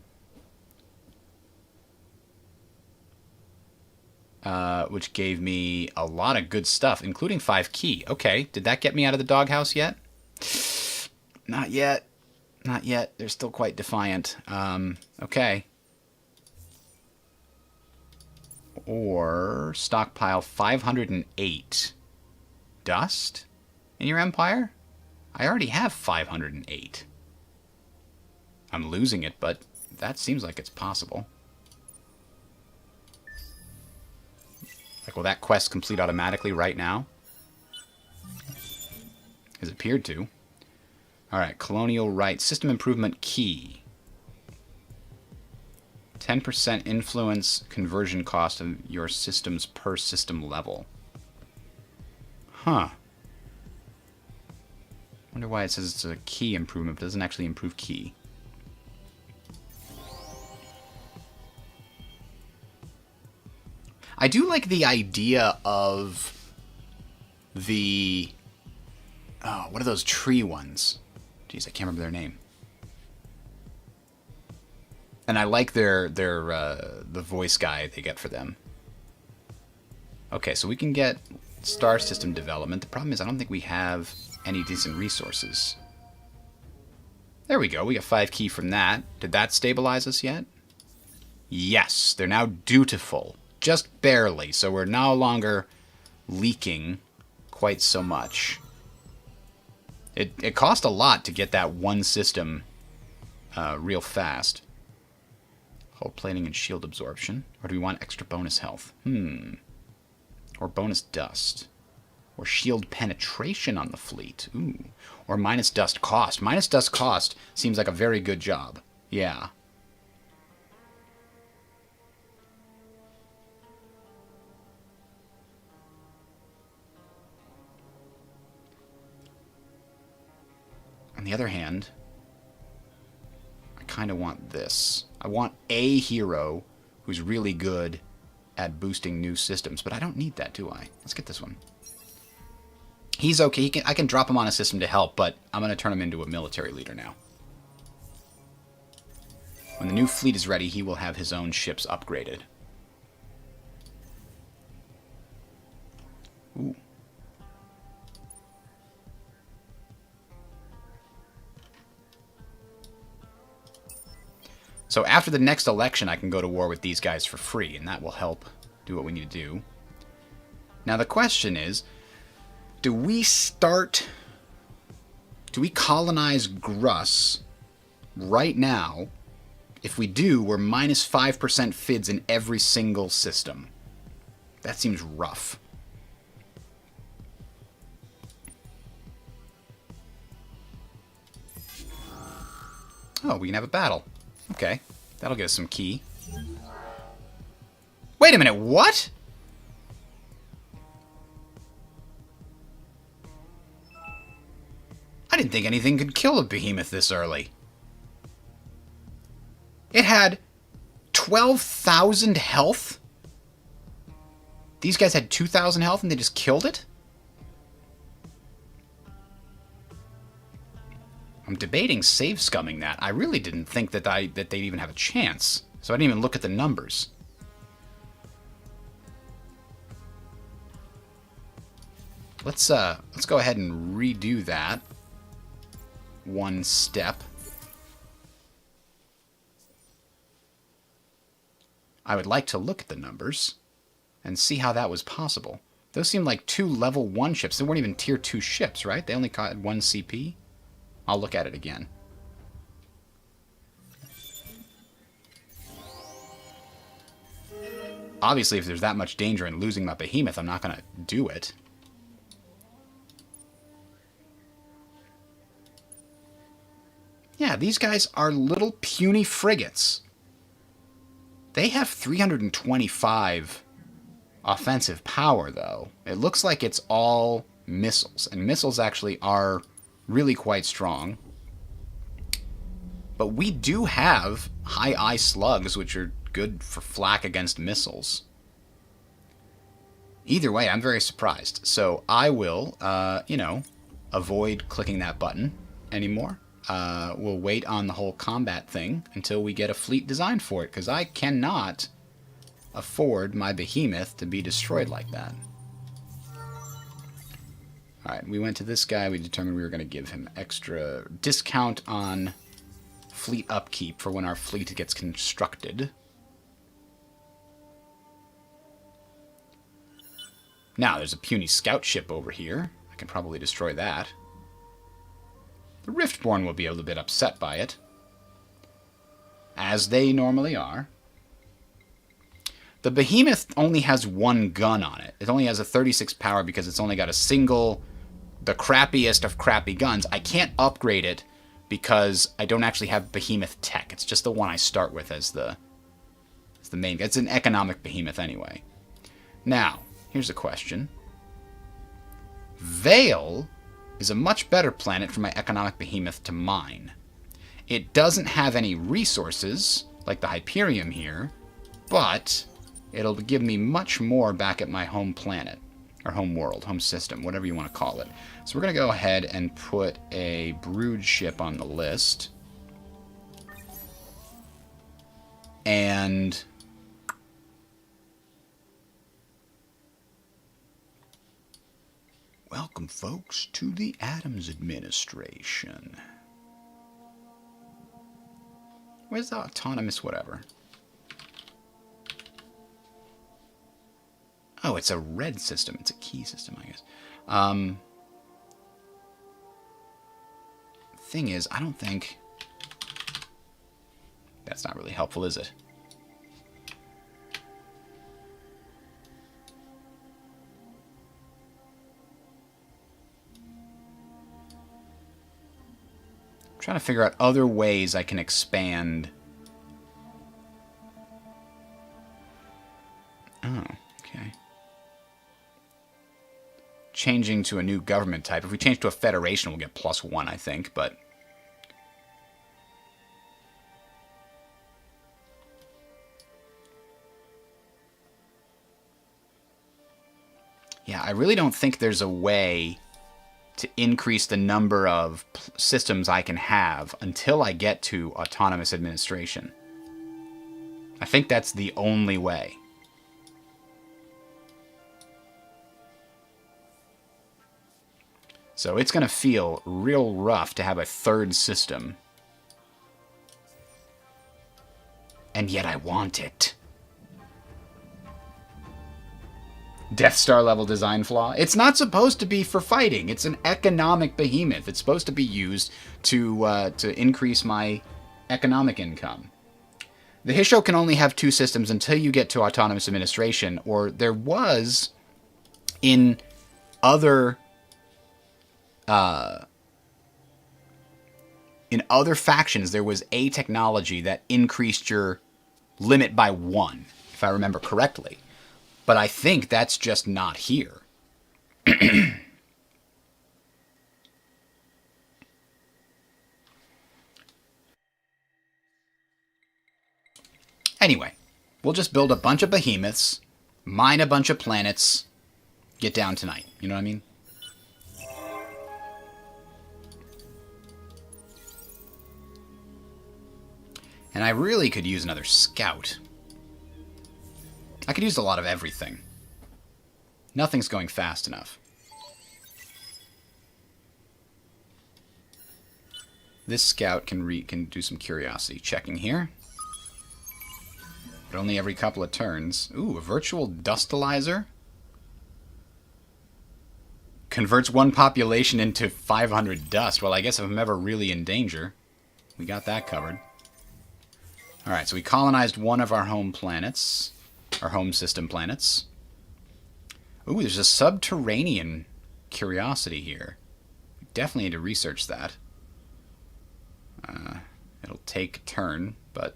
Which gave me a lot of good stuff, including 5 key. Okay, did that get me out of the doghouse yet? Not yet. Not yet. They're still quite defiant. Okay. Or stockpile 508. Dust? In your empire? I already have 508. I'm losing it, but that seems like it's possible. Like, will that quest complete automatically right now? Has appeared to. Alright, colonial rights. System improvement key. 10% influence conversion cost of your systems per system level. Huh. Wonder why it says it's a key improvement, but it doesn't actually improve key. I do like the idea of the... Oh, what are those tree ones? Jeez, I can't remember their name. And I like the voice guy they get for them. Okay, so we can get star system development. The problem is I don't think we have any decent resources. There we go. We got 5 key from that. Did that stabilize us yet? Yes, they're now dutiful. Just barely, so we're no longer leaking quite so much. It cost a lot to get that one system real fast. Hull plating and shield absorption. Or do we want extra bonus health? Or bonus dust. Or shield penetration on the fleet. Ooh. Or minus dust cost. Minus dust cost seems like a very good job. Yeah. On the other hand, I kind of want this. I want a hero who's really good at boosting new systems, but I don't need that, do I? Let's get this one. He's okay. I can drop him on a system to help, but I'm going to turn him into a military leader now. When the new fleet is ready, he will have his own ships upgraded. Ooh. So after the next election, I can go to war with these guys for free, and that will help do what we need to do. Now the question is, do we colonize Gruss right now? If we do, we're minus 5% FIDS in every single system. That seems rough. Oh, we can have a battle. Okay, that'll get us some key. Wait a minute, what? I didn't think anything could kill a behemoth this early. It had 12,000 health? These guys had 2,000 health and they just killed it? I'm debating save scumming that. I really didn't think that they'd even have a chance. So I didn't even look at the numbers. Let's go ahead and redo that one step. I would like to look at the numbers and see how that was possible. Those seem like 2 level 1 ships. They weren't even tier 2 ships, right? They only caught 1 CP. I'll look at it again. Obviously, if there's that much danger in losing my behemoth, I'm not going to do it. Yeah, these guys are little puny frigates. They have 325 offensive power, though. It looks like it's all missiles, and missiles actually are really quite strong. But we do have high eye slugs, which are good for flak against missiles. Either way, I'm very surprised. So I will, avoid clicking that button anymore. We'll wait on the whole combat thing until we get a fleet designed for it, because I cannot afford my behemoth to be destroyed like that. Alright, we went to this guy. We determined we were going to give him extra discount on fleet upkeep for when our fleet gets constructed. Now, there's a puny scout ship over here. I can probably destroy that. The Riftborn will be a little bit upset by it, as they normally are. The Behemoth only has 1 gun on it. It only has a 36 power because it's only got a single, the crappiest of crappy guns. I can't upgrade it because I don't actually have Behemoth tech. It's just the one I start with as the main. It's an economic Behemoth anyway. Now, here's a question. Vale is a much better planet for my economic Behemoth to mine. It doesn't have any resources, like the Hyperium here, but it'll give me much more back at my home planet, or home world, home system, whatever you want to call it. So we're going to go ahead and put a brood ship on the list. And welcome, folks, to the Adams administration. Where's the autonomous whatever? Oh, it's a red system. It's a key system, I guess. Thing is, I don't think... That's not really helpful, is it? I'm trying to figure out other ways I can expand. Oh, okay. Changing to a new government type. If we change to a federation, we'll get +1, I think, but... Yeah, I really don't think there's a way to increase the number of systems I can have until I get to autonomous administration. I think that's the only way. So it's going to feel real rough to have a 3rd system. and yet I want it. Death Star level design flaw. It's not supposed to be for fighting. It's an economic behemoth. It's supposed to be used to increase my economic income. The Hissho can only have 2 systems until you get to autonomous administration, or there was in other factions there was a technology that increased your limit by 1, if I remember correctly. But I think that's just not here. Anyway, we'll just build a bunch of behemoths, mine a bunch of planets, get down tonight. You know what I mean? And I really could use another scout. I could use a lot of everything. Nothing's going fast enough. This scout can do some curiosity checking here. But only every couple of turns. Ooh, a virtual dustalizer? Converts 1 population into 500 dust. Well, I guess if I'm ever really in danger, we got that covered. Alright, so we colonized 1 of our home planets. Our home system planets. Ooh, there's a subterranean curiosity here. We definitely need to research that. It'll take a turn, but...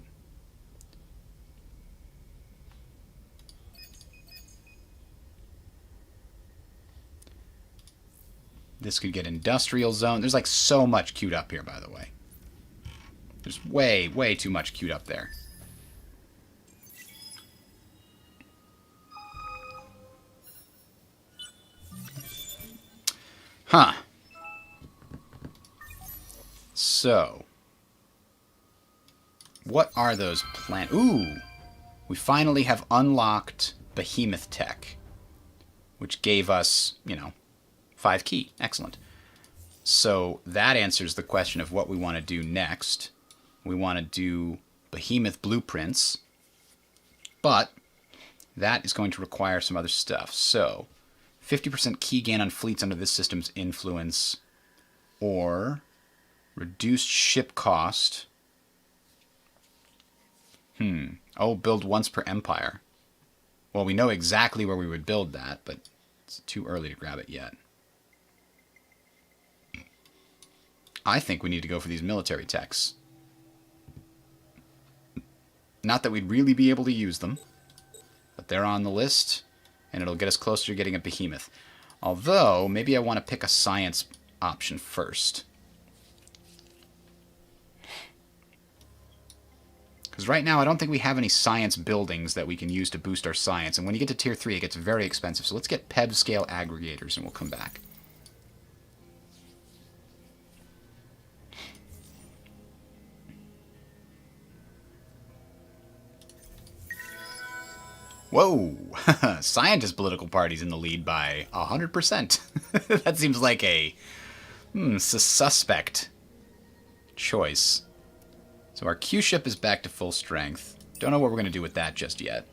This could get industrial zone. There's like so much queued up here, by the way. There's way, way too much queued up there. Huh. So. What are those plans? Ooh! We finally have unlocked Behemoth Tech. Which gave us, 5 key. Excellent. So that answers the question of what we want to do next. We want to do Behemoth Blueprints. But that is going to require some other stuff. So 50% key gain on fleets under this system's influence, or reduced ship cost. Oh, build once per empire. Well, we know exactly where we would build that, but it's too early to grab it yet. I think we need to go for these military techs. Not that we'd really be able to use them, but they're on the list, and it'll get us closer to getting a behemoth. Although, maybe I want to pick a science option first. Because right now, I don't think we have any science buildings that we can use to boost our science. And when you get to Tier 3, it gets very expensive. So let's get PEB scale aggregators, and we'll come back. Whoa! Scientist political party's in the lead by 100%. That seems like a suspect choice. So our Q ship is back to full strength. Don't know what we're going to do with that just yet.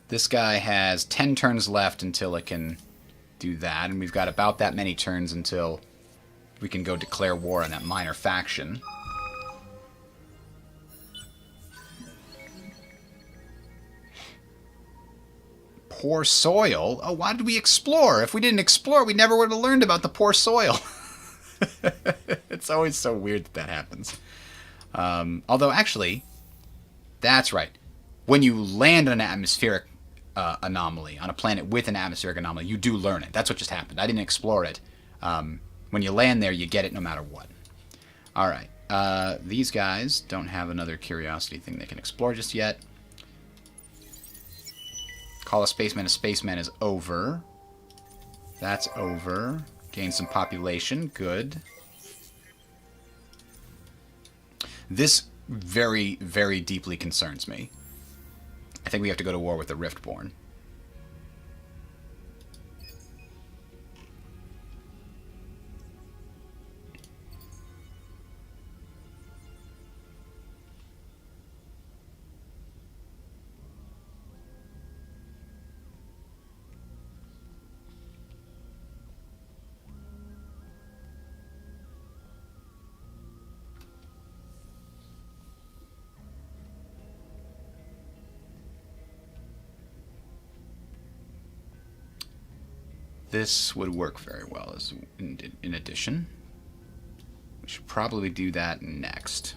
This guy has 10 turns left until it can do that, and we've got about that many turns until we can go declare war on that minor faction. Poor soil? Oh, why did we explore? If we didn't explore, we never would have learned about the poor soil. It's always so weird that that happens. Although, actually, that's right. When you land on an atmospheric anomaly, on a planet with an atmospheric anomaly, you do learn it. That's what just happened. I didn't explore it. When you land there, you get it no matter what. Alright. These guys don't have another curiosity thing they can explore just yet. Call a spaceman is over. That's over. Gain some population. Good. This very, very deeply concerns me. I think we have to go to war with the Riftborn. This would work very well as in addition. We should probably do that next.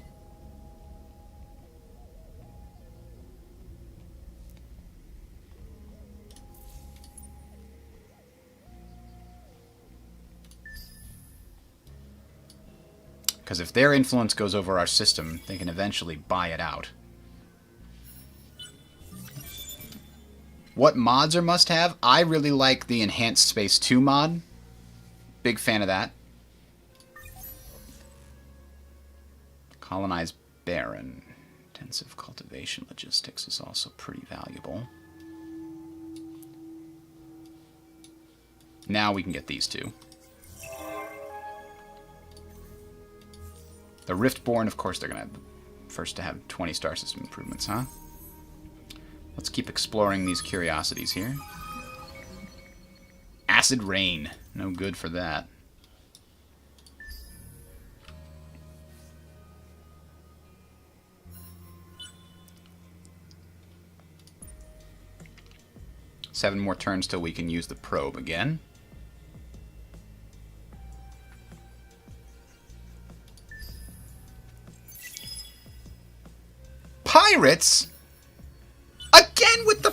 Because if their influence goes over our system, they can eventually buy it out. What mods are must-have? I really like the Enhanced Space 2 mod. Big fan of that. Colonize Barren. Intensive cultivation logistics is also pretty valuable. Now we can get these two. The Riftborn, of course, they're going to have first to have 20 star system improvements, huh? Let's keep exploring these curiosities here. Acid Rain. No good for that. Seven more turns till we can use the probe again. Pirates? Again with the...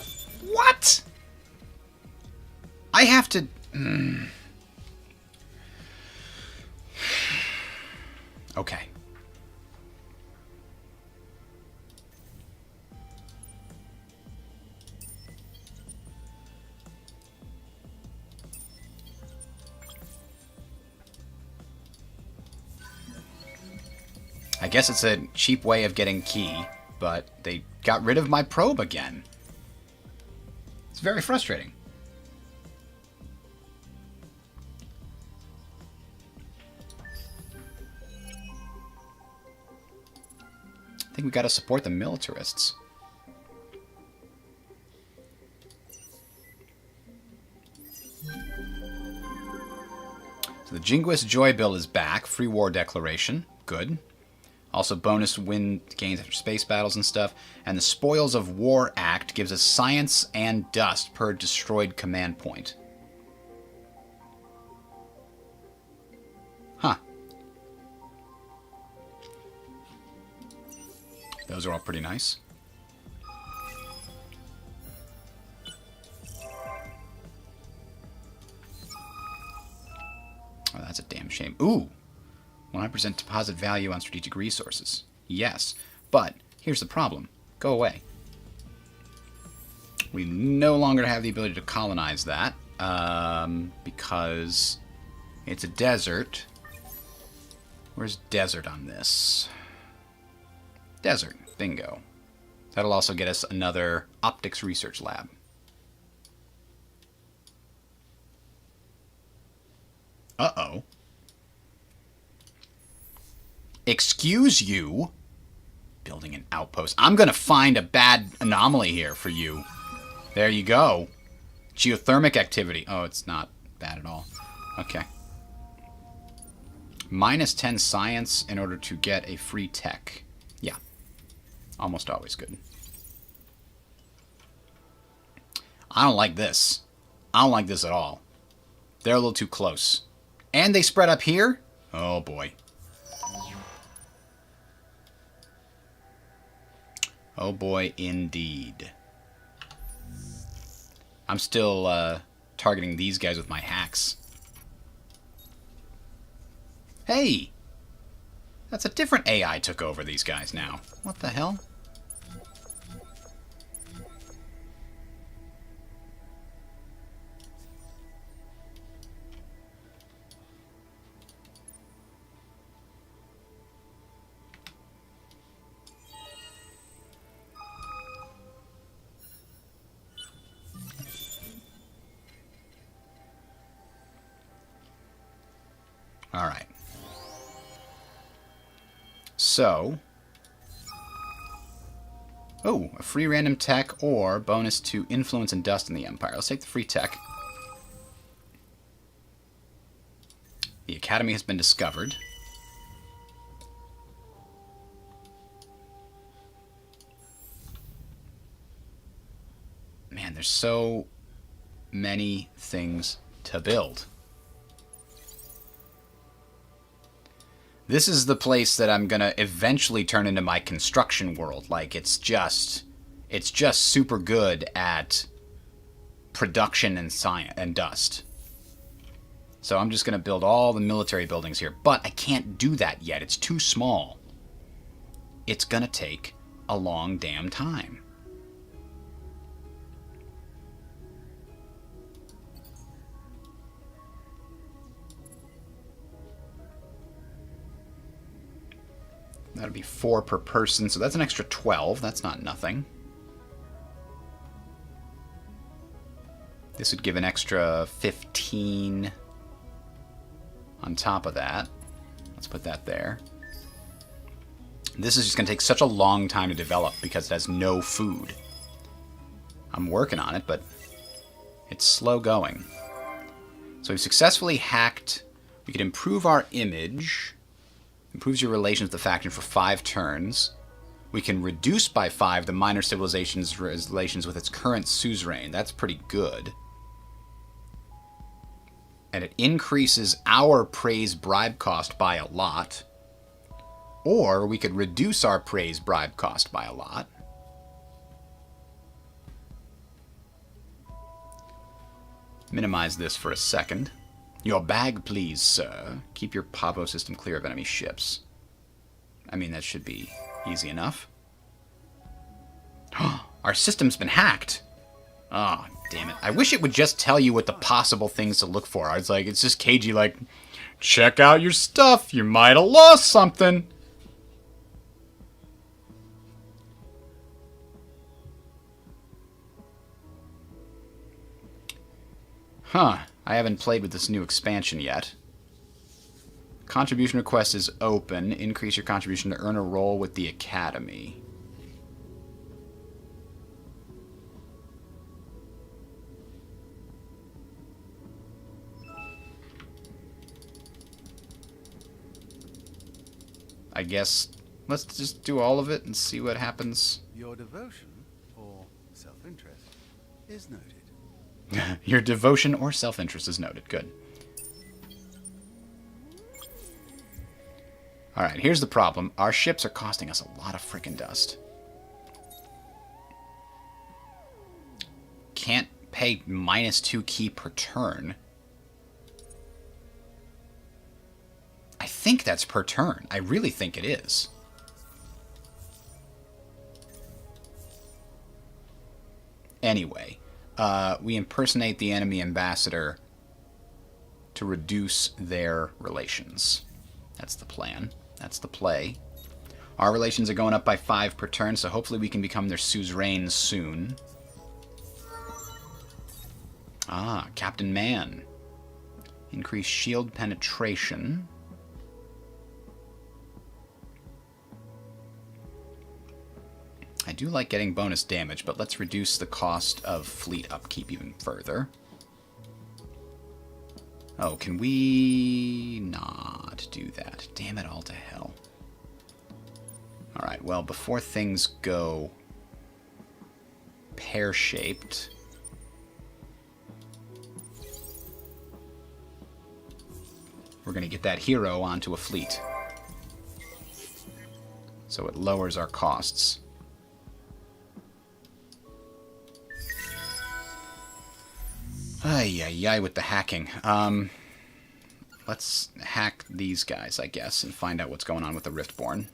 What? I have to... Okay. I guess it's a cheap way of getting key, but they got rid of my probe again. It's very frustrating. I think we gotta support the militarists. So the Jinguist Joy Bill is back. Free war declaration. Good. Also bonus win gains after space battles and stuff. And the Spoils of War Act gives us science and dust per destroyed command point. Huh. Those are all pretty nice. Oh, that's a damn shame. Ooh! 100% deposit value on strategic resources. Yes, but here's the problem. Go away. We no longer have the ability to colonize that because it's a desert. Where's desert on this? Desert. Bingo. That'll also get us another optics research lab. Uh-oh. Excuse you? Building an outpost. I'm going to find a bad anomaly here for you. There you go. Geothermic activity. Oh, it's not bad at all. Okay. Minus 10 science in order to get a free tech. Yeah. Almost always good. I don't like this. I don't like this at all. They're a little too close. And they spread up here? Oh, boy. Oh boy, indeed. I'm still targeting these guys with my hacks. Hey! That's a different AI took over these guys now. What the hell? Alright. So. Oh, a free random tech or bonus to influence and dust in the Empire. Let's take the free tech. The Academy has been discovered. Man, there's so many things to build. This is the place that I'm going to eventually turn into my construction world. Like, it's just super good at production and science and dust. So I'm just going to build all the military buildings here. But I can't do that yet. It's too small. It's going to take a long damn time. That'll be 4 per person, so that's an extra 12. That's not nothing. This would give an extra 15 on top of that. Let's put that there. This is just going to take such a long time to develop because it has no food. I'm working on it, but it's slow going. So we've successfully hacked. We could improve our image. Improves your relations with the faction for 5 turns. We can reduce by 5 the minor civilization's relations with its current suzerain. That's pretty good. And it increases our praise bribe cost by a lot. Or we could reduce our praise bribe cost by a lot. Minimize this for a second. Your bag, please, sir. Keep your Pavo system clear of enemy ships. I mean, that should be easy enough. Our system's been hacked. Oh, damn it. I wish it would just tell you what the possible things to look for. It's like, it's just cagey, like, check out your stuff. You might have lost something. Huh. I haven't played with this new expansion yet. Contribution request is open. Increase your contribution to earn a role with the Academy. I guess let's just do all of it and see what happens. Your devotion or self-interest is noted. Your devotion or self-interest is noted. Good. Alright, here's the problem. Our ships are costing us a lot of frickin' dust. Can't pay -2 key per turn. I think that's per turn. I really think it is. Anyway. We impersonate the enemy ambassador to reduce their relations. That's the plan. That's the play. Our relations are going up by 5 per turn, so hopefully we can become their suzerain soon. Ah, Captain Man. Increase shield penetration. I do like getting bonus damage, but let's reduce the cost of fleet upkeep even further. Oh, can we not do that? Damn it all to hell. Alright, well, before things go pear-shaped, we're going to get that hero onto a fleet. So it lowers our costs. Ay, ay, ay, with the hacking. Let's hack these guys, I guess, and find out what's going on with the Riftborn.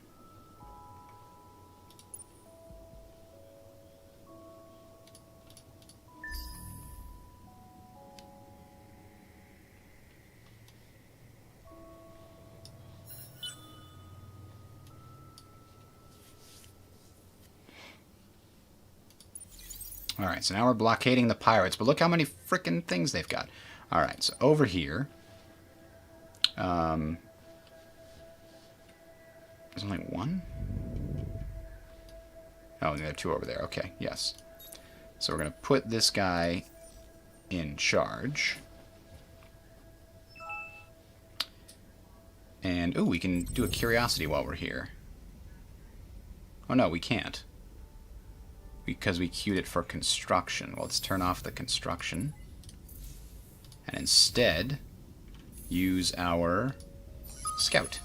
Alright, so now we're blockading the pirates, but look how many frickin' things they've got. Alright, so over here... there's only one? Oh, there are 2 over there. Okay, yes. So we're going to put this guy in charge. And, ooh, we can do a curiosity while we're here. Oh, no, we can't. Because we queued it for construction. Well, let's turn off the construction. And And instead, use our scout.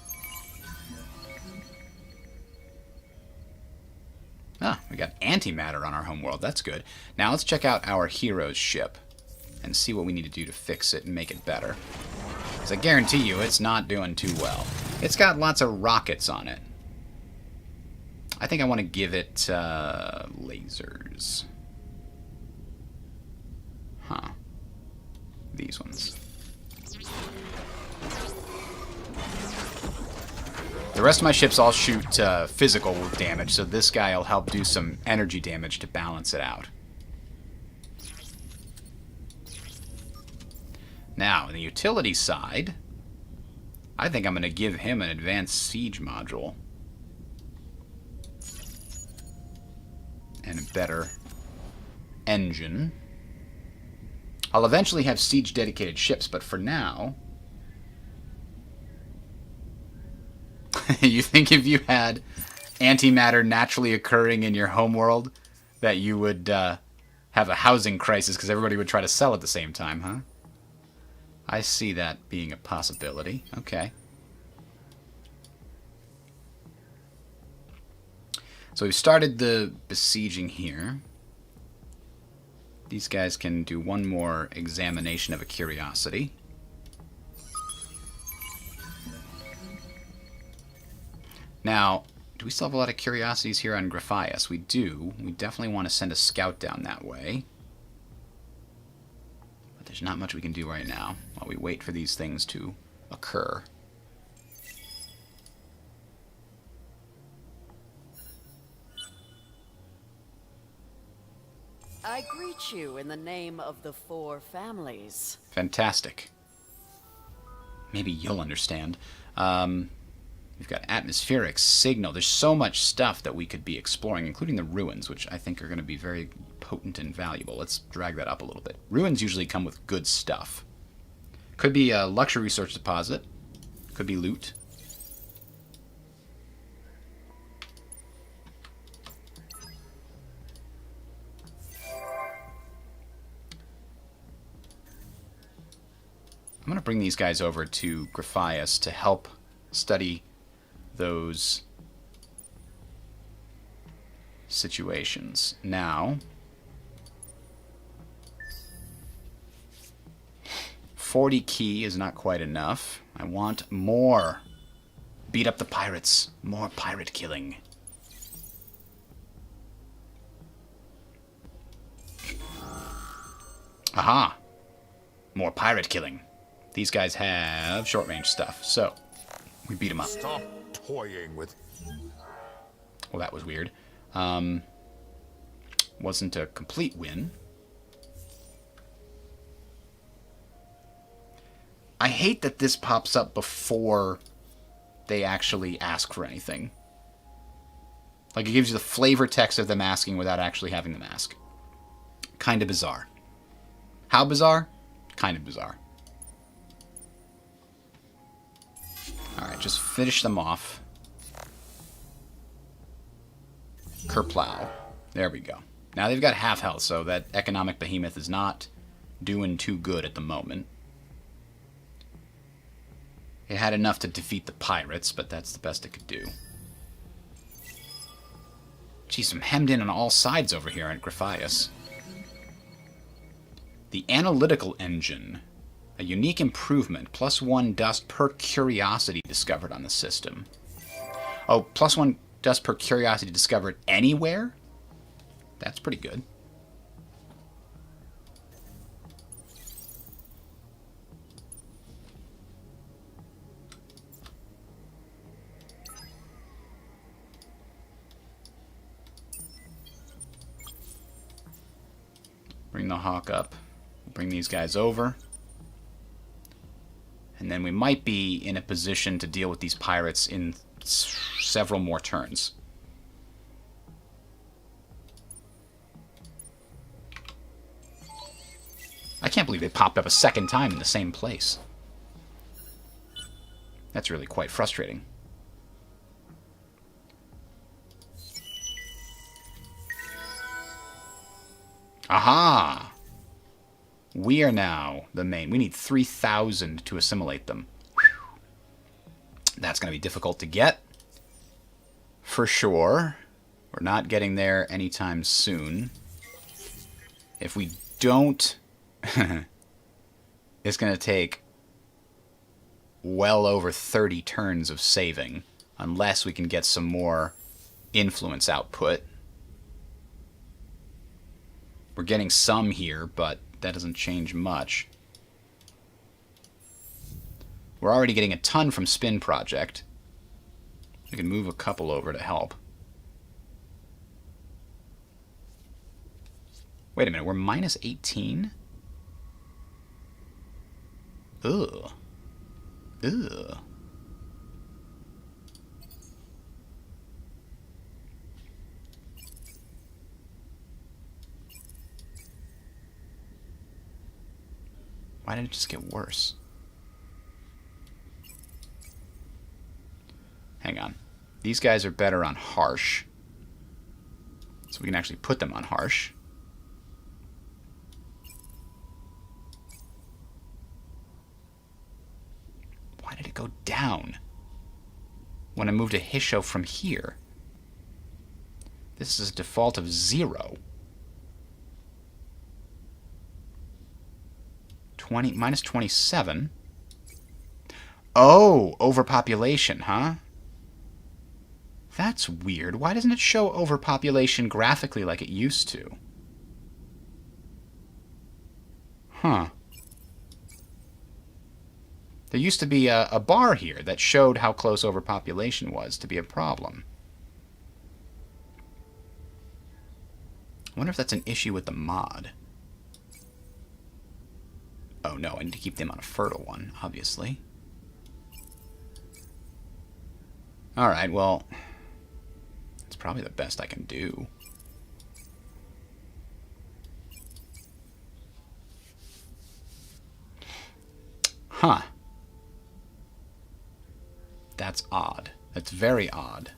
Ah, we got antimatter on our homeworld. That's good. Now let's check out our hero's ship and see what we need to do to fix it and make it better. Because I guarantee you it's not doing too well. It's got lots of rockets on it. I think I want to give it lasers. Huh. These ones. The rest of my ships all shoot physical damage, so this guy will help do some energy damage to balance it out. Now, on the utility side, I think I'm going to give him an advanced siege module. And a better engine. I'll eventually have siege-dedicated ships, but for now... You think if you had antimatter naturally occurring in your homeworld, that you would have a housing crisis because everybody would try to sell at the same time, huh? I see that being a possibility. Okay. So we've started the besieging here. These guys can do one more examination of a curiosity. Now, do we still have a lot of curiosities here on Graphias? We do. We definitely want to send a scout down that way. But there's not much we can do right now while we wait for these things to occur. I greet you in the name of the four families. Fantastic. Maybe you'll understand. We've got atmospheric signal. There's so much stuff that we could be exploring, including the ruins, which I think are going to be very potent and valuable. Let's drag that up a little bit. Ruins usually come with good stuff. Could be a luxury resource deposit. Could be loot. I'm going to bring these guys over to Graphias to help study those situations. Now, 40 key is not quite enough. I want more. Beat up the pirates. More pirate killing. Aha! More pirate killing. These guys have short-range stuff, so we beat them up. Stop toying with... Well, that was weird. Wasn't a complete win. I hate that this pops up before they actually ask for anything. Like, it gives you the flavor text of them asking without actually having them ask. Kind of bizarre. How bizarre? Kind of bizarre. Alright, just finish them off. Kerplow. There we go. Now they've got half health, so that economic behemoth is not doing too good at the moment. It had enough to defeat the pirates, but that's the best it could do. Geez, I'm hemmed in on all sides over here at Graphias. The analytical engine. A unique improvement. +1 dust per curiosity discovered on the system. Oh, +1 dust per curiosity discovered anywhere? That's pretty good. Bring the Hawk up. Bring these guys over. And then we might be in a position to deal with these pirates in several more turns. I can't believe they popped up a second time in the same place. That's really quite frustrating. Aha! We are now the main. We need 3,000 to assimilate them. Whew. That's going to be difficult to get. For sure. We're not getting there anytime soon. If we don't... it's going to take well over 30 turns of saving. Unless we can get some more influence output. We're getting some here, but that doesn't change much. We're already getting a ton from Spin Project. We can move a couple over to help. Wait a minute, we're minus 18? Ugh. Ugh. Why did it just get worse? Hang on. These guys are better on harsh. So we can actually put them on harsh. Why did it go down when I moved a Hissho from here? This is a default of 0. Minus 27. Oh, overpopulation, huh? That's weird. Why doesn't it show overpopulation graphically like it used to? Huh. There used to be a bar here that showed how close overpopulation was to be a problem. I wonder if that's an issue with the mod. Oh no, I need to keep them on a fertile one, obviously. Alright, well, it's probably the best I can do. Huh. That's odd. That's very odd.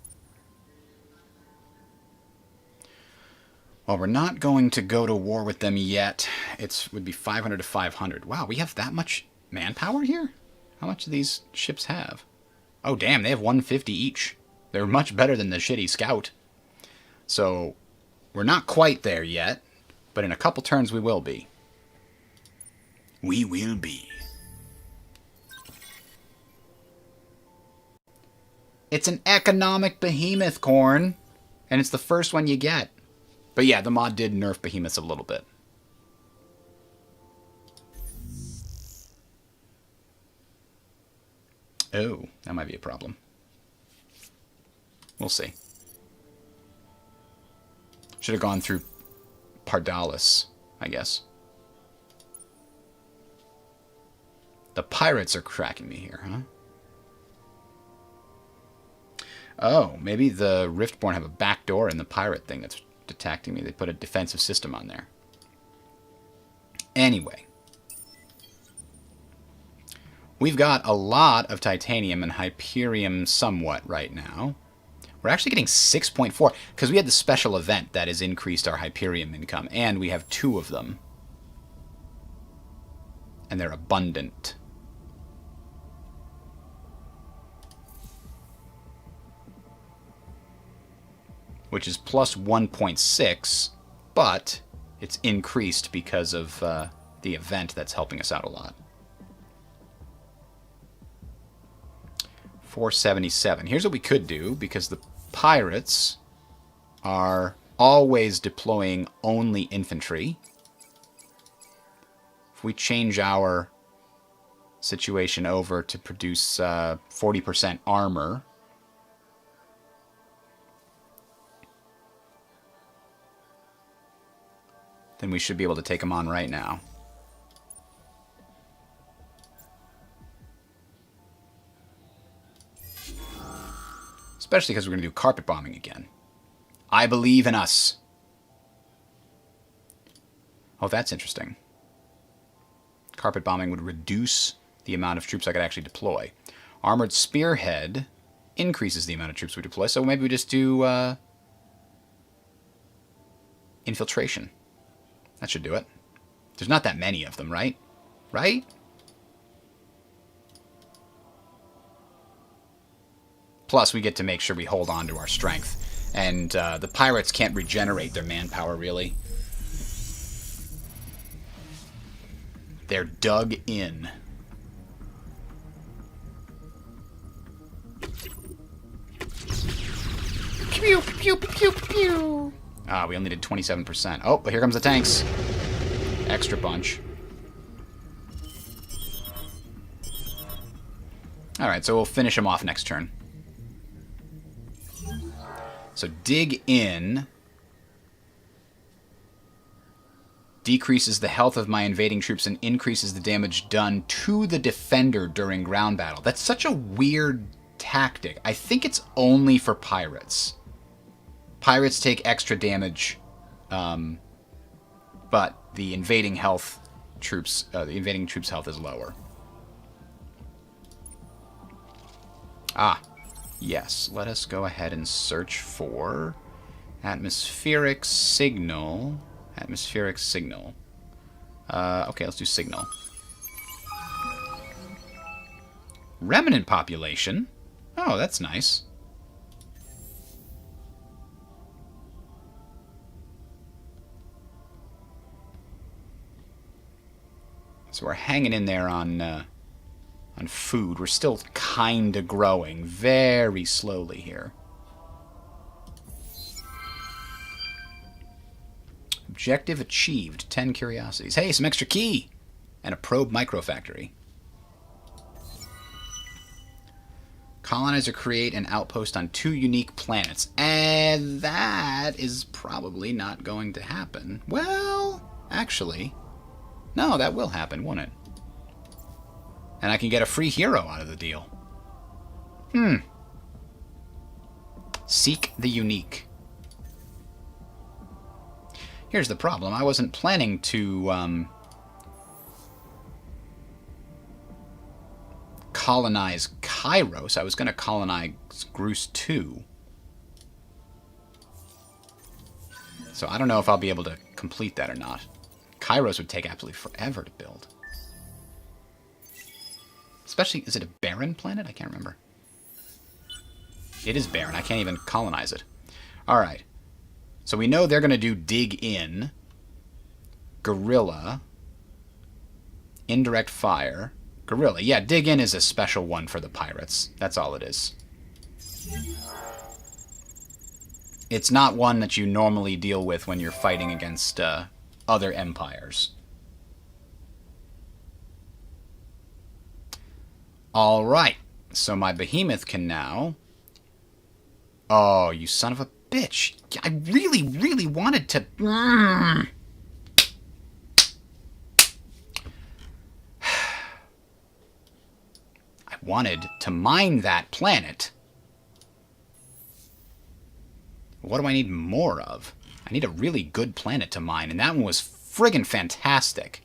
Well, we're not going to go to war with them yet. It would be 500 to 500. Wow, we have that much manpower here? How much do these ships have? Oh, damn, they have 150 each. They're much better than the shitty Scout. So, we're not quite there yet, but in a couple turns we will be. We will be. It's an economic behemoth, Corn, and it's the first one you get. But yeah, the mod did nerf behemoths a little bit. Oh, that might be a problem. We'll see. Should have gone through Pardalis, I guess. The pirates are cracking me here, huh? Oh, maybe the Riftborn have a backdoor in the pirate thing that's detecting me. They put a defensive system on there. Anyway. We've got a lot of titanium and Hyperium somewhat right now. We're actually getting 6.4 because we had the special event that has increased our Hyperium income, and we have 2 of them. And they're abundant. Which is plus 1.6, but it's increased because of the event that's helping us out a lot. 477. Here's what we could do, because the pirates are always deploying only infantry. If we change our situation over to produce 40% armor, then we should be able to take them on right now. Especially because we're going to do carpet bombing again. I believe in us. Oh, that's interesting. Carpet bombing would reduce the amount of troops I could actually deploy. Armored Spearhead increases the amount of troops we deploy, so maybe we just do infiltration. That should do it. There's not that many of them, right? Right? Plus, we get to make sure we hold on to our strength. And the pirates can't regenerate their manpower, really. They're dug in. Pew, pew, pew, pew. Ah, we only did 27%. Oh, but here comes the tanks. Extra bunch. Alright, so we'll finish them off next turn. So dig in decreases the health of my invading troops and increases the damage done to the defender during ground battle. That's such a weird tactic. I think it's only for pirates. Pirates take extra damage, but the invading troops' health is lower. Ah, yes. Let us go ahead and search for atmospheric signal. Atmospheric signal. Okay, let's do signal. Remnant population. Oh, that's nice. So we're hanging in there on food. We're still kind of growing very slowly here. Objective achieved. 10 curiosities. Hey, some extra key! And a probe microfactory. Colonize or create an outpost on 2 unique planets. And that is probably not going to happen. Well, actually, no, that will happen, won't it? And I can get a free hero out of the deal. Seek the unique. Here's the problem. I wasn't planning to colonize Kairos. I was going to colonize Grus 2. So I don't know if I'll be able to complete that or not. Kairos would take absolutely forever to build. Especially, is it a barren planet? I can't remember. It is barren. I can't even colonize it. Alright. So we know they're going to do dig in, guerrilla, indirect fire, guerrilla. Yeah, dig in is a special one for the pirates. That's all it is. It's not one that you normally deal with when you're fighting against other empires. Alright, so my behemoth can now... Oh, you son of a bitch. I really, really wanted to... I wanted to mine that planet. What do I need more of? I need a really good planet to mine, and that one was friggin' fantastic.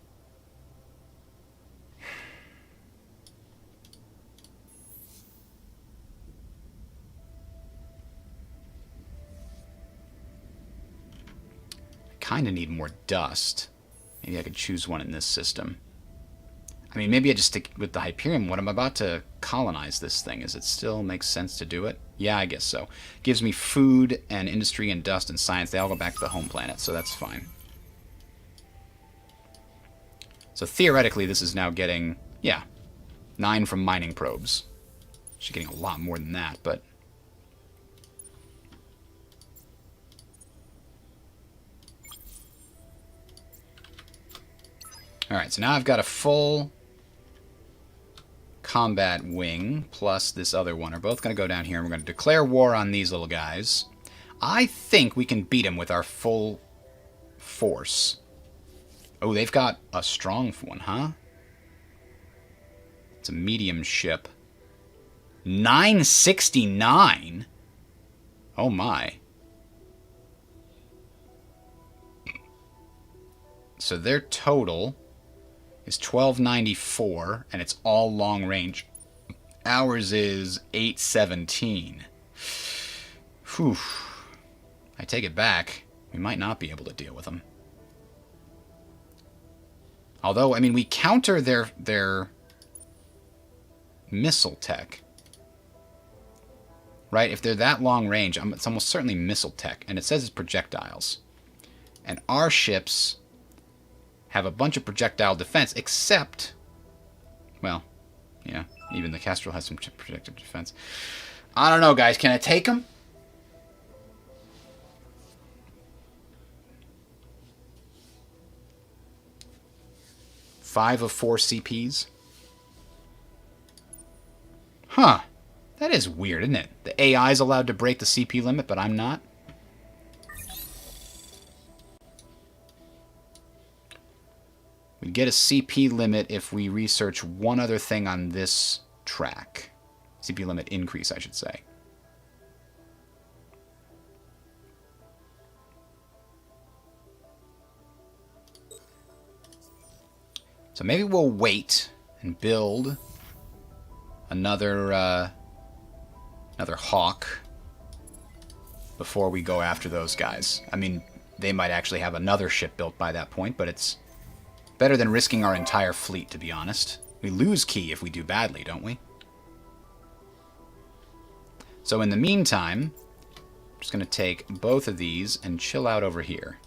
Kind of need more dust. Maybe I could choose one in this system. I mean, maybe I just stick with the Hyperion. What I'm about to colonize this thing. Does it still make sense to do it? Yeah, I guess so. Gives me food and industry and dust and science. They all go back to the home planet, so that's fine. So theoretically, this is now getting, yeah, 9 from mining probes. She's getting a lot more than that, but... Alright, so now I've got a full combat wing plus this other one are both going to go down here, and we're going to declare war on these little guys. I think we can beat them with our full force. Oh, they've got a strong one, huh? It's a medium ship. 969? Oh my. So their total is 1294, and it's all long range. Ours is 817. Whew. I take it back. We might not be able to deal with them. Although, I mean, we counter their missile tech. Right? If they're that long range, it's almost certainly missile tech. And it says it's projectiles. And our ships have a bunch of projectile defense, except... Well, yeah, even the Kestrel has some projectile defense. I don't know, guys. Can I take them? Five of 4 CPs? Huh. That is weird, isn't it? The AI is allowed to break the CP limit, but I'm not. We get a CP limit if we research one other thing on this track. CP limit increase, I should say. So maybe we'll wait and build another another Hawk before we go after those guys. I mean, they might actually have another ship built by that point, but it's better than risking our entire fleet, to be honest. We lose Key if we do badly, don't we? So in the meantime, I'm just going to take both of these and chill out over here.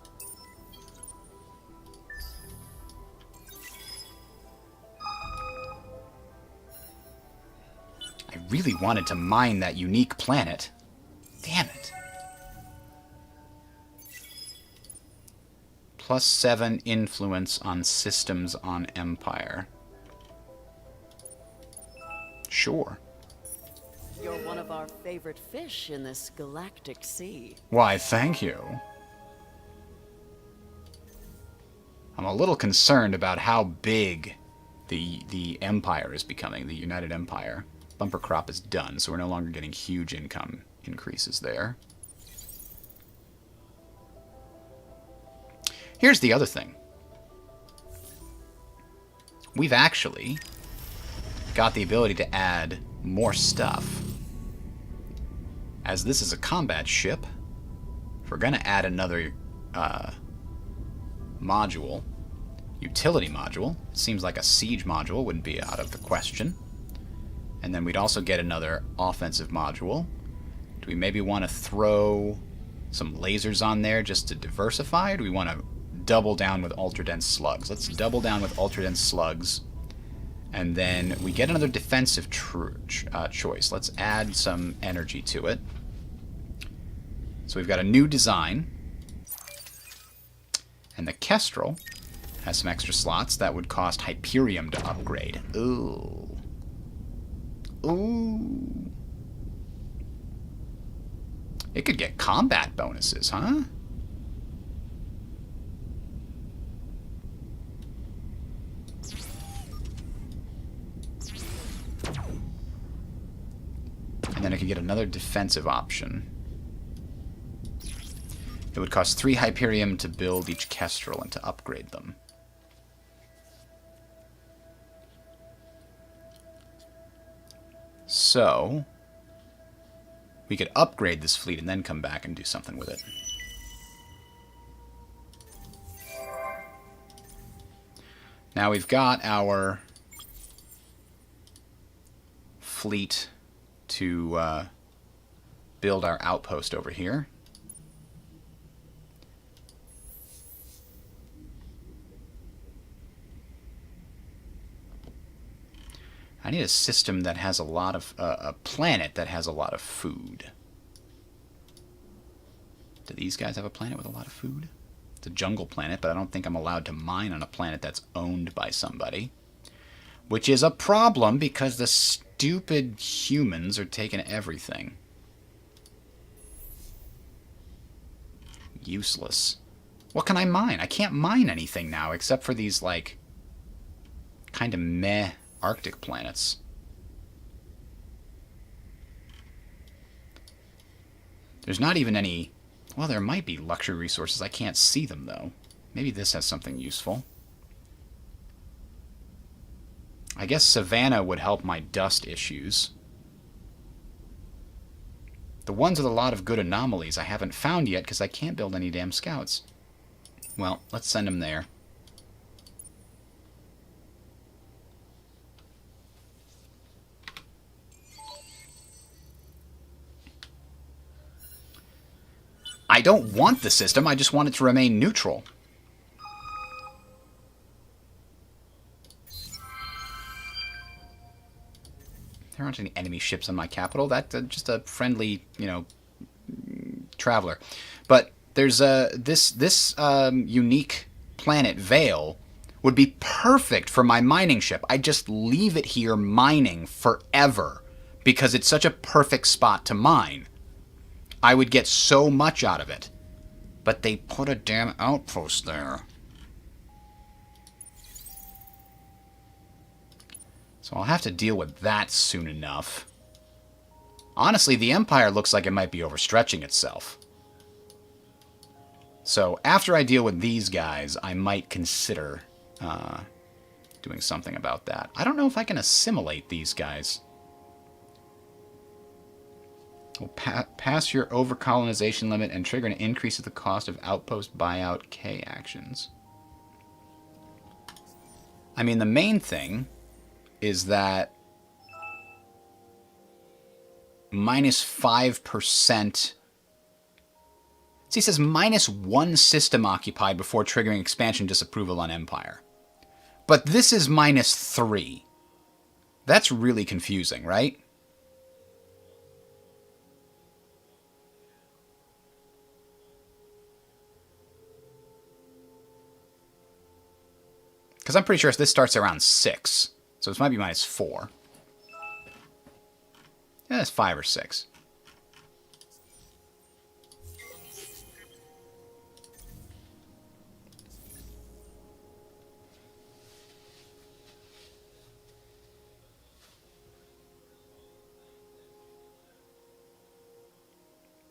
I really wanted to mine that unique planet. Damn it. +7 influence on systems on Empire. Sure. You're one of our favorite fish in this galactic sea. Why, thank you. I'm a little concerned about how big the Empire is becoming, the United Empire. Bumper crop is done, so we're no longer getting huge income increases there. Here's the other thing. We've actually got the ability to add more stuff. As this is a combat ship, if we're going to add another module, utility module, seems like a siege module wouldn't be out of the question. And then we'd also get another offensive module. Do we maybe want to throw some lasers on there just to diversify, or do we want to double down with ultra-dense slugs? Let's double down with ultra-dense slugs. And then we get another defensive choice. Let's add some energy to it. So we've got a new design. And the Kestrel has some extra slots that would cost Hyperium to upgrade. Ooh. Ooh. It could get combat bonuses, huh? And then I could get another defensive option. It would cost 3 Hyperium to build each Kestrel and to upgrade them. So, we could upgrade this fleet and then come back and do something with it. Now we've got our fleet to build our outpost over here. I need a system that has a lot of... a planet that has a lot of food. Do these guys have a planet with a lot of food? It's a jungle planet, but I don't think I'm allowed to mine on a planet that's owned by somebody. Which is a problem because the stupid humans are taking everything. Useless. What can I mine? I can't mine anything now except for these, like, kind of meh Arctic planets. There's not even any... Well, there might be luxury resources. I can't see them, though. Maybe this has something useful. I guess Savannah would help my dust issues. The ones with a lot of good anomalies I haven't found yet because I can't build any damn scouts. Well, let's send them there. I don't want the system, I just want it to remain neutral. There aren't any enemy ships on my capital. That's just a friendly, you know, traveler. But there's this unique planet, Vale, would be perfect for my mining ship. I just leave it here mining forever because it's such a perfect spot to mine. I would get so much out of it. But they put a damn outpost there. So I'll have to deal with that soon enough. Honestly, the Empire looks like it might be overstretching itself. So after I deal with these guys, I might consider doing something about that. I don't know if I can assimilate these guys. Will pass your over-colonization limit and trigger an increase of the cost of outpost buyout K actions. I mean, the main thing is that minus 5%. See, it says minus 1 system occupied before triggering expansion disapproval on Empire. But this is minus 3. That's really confusing, right? Because I'm pretty sure this starts around 6. So this might be minus 4. Yeah, that's 5 or 6.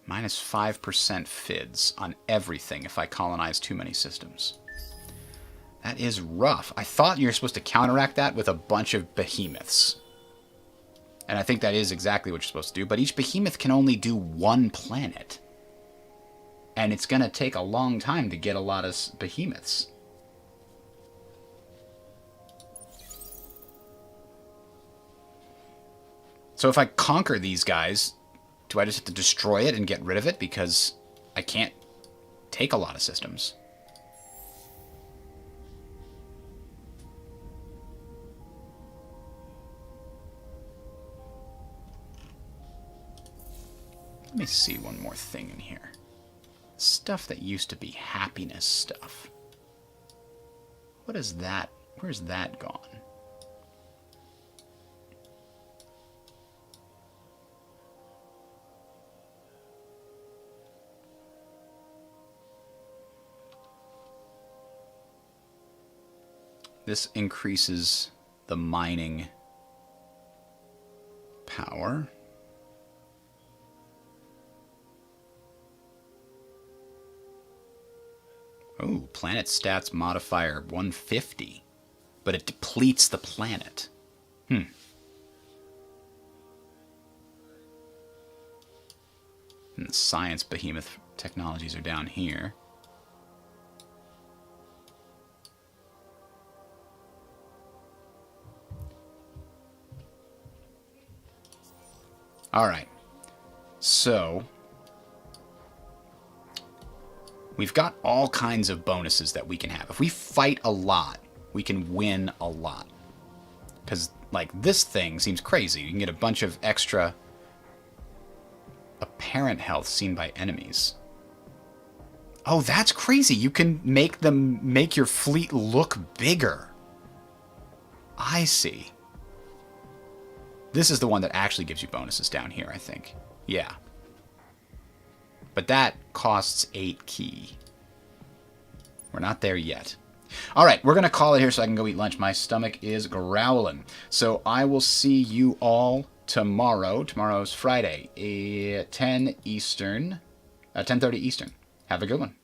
Minus 5% FIDS on everything if I colonize too many systems. That is rough. I thought you were supposed to counteract that with a bunch of behemoths. And I think that is exactly what you're supposed to do. But each behemoth can only do 1 planet. And it's going to take a long time to get a lot of behemoths. So if I conquer these guys, do I just have to destroy it and get rid of it? Because I can't take a lot of systems. Let me see one more thing in here. Stuff that used to be happiness stuff. What is that? Where's that gone? This increases the mining power. Oh, planet stats modifier 150. But it depletes the planet. And the science behemoth technologies are down here. Alright. So we've got all kinds of bonuses that we can have. If we fight a lot, we can win a lot. Because, like, this thing seems crazy. You can get a bunch of extra apparent health seen by enemies. Oh, that's crazy. You can make your fleet look bigger. I see. This is the one that actually gives you bonuses down here, I think. Yeah. But that costs 8 key. We're not there yet. Alright, we're going to call it here so I can go eat lunch. My stomach is growling. So I will see you all tomorrow. Tomorrow's Friday, 10 Eastern. 10:30 Eastern. Have a good one.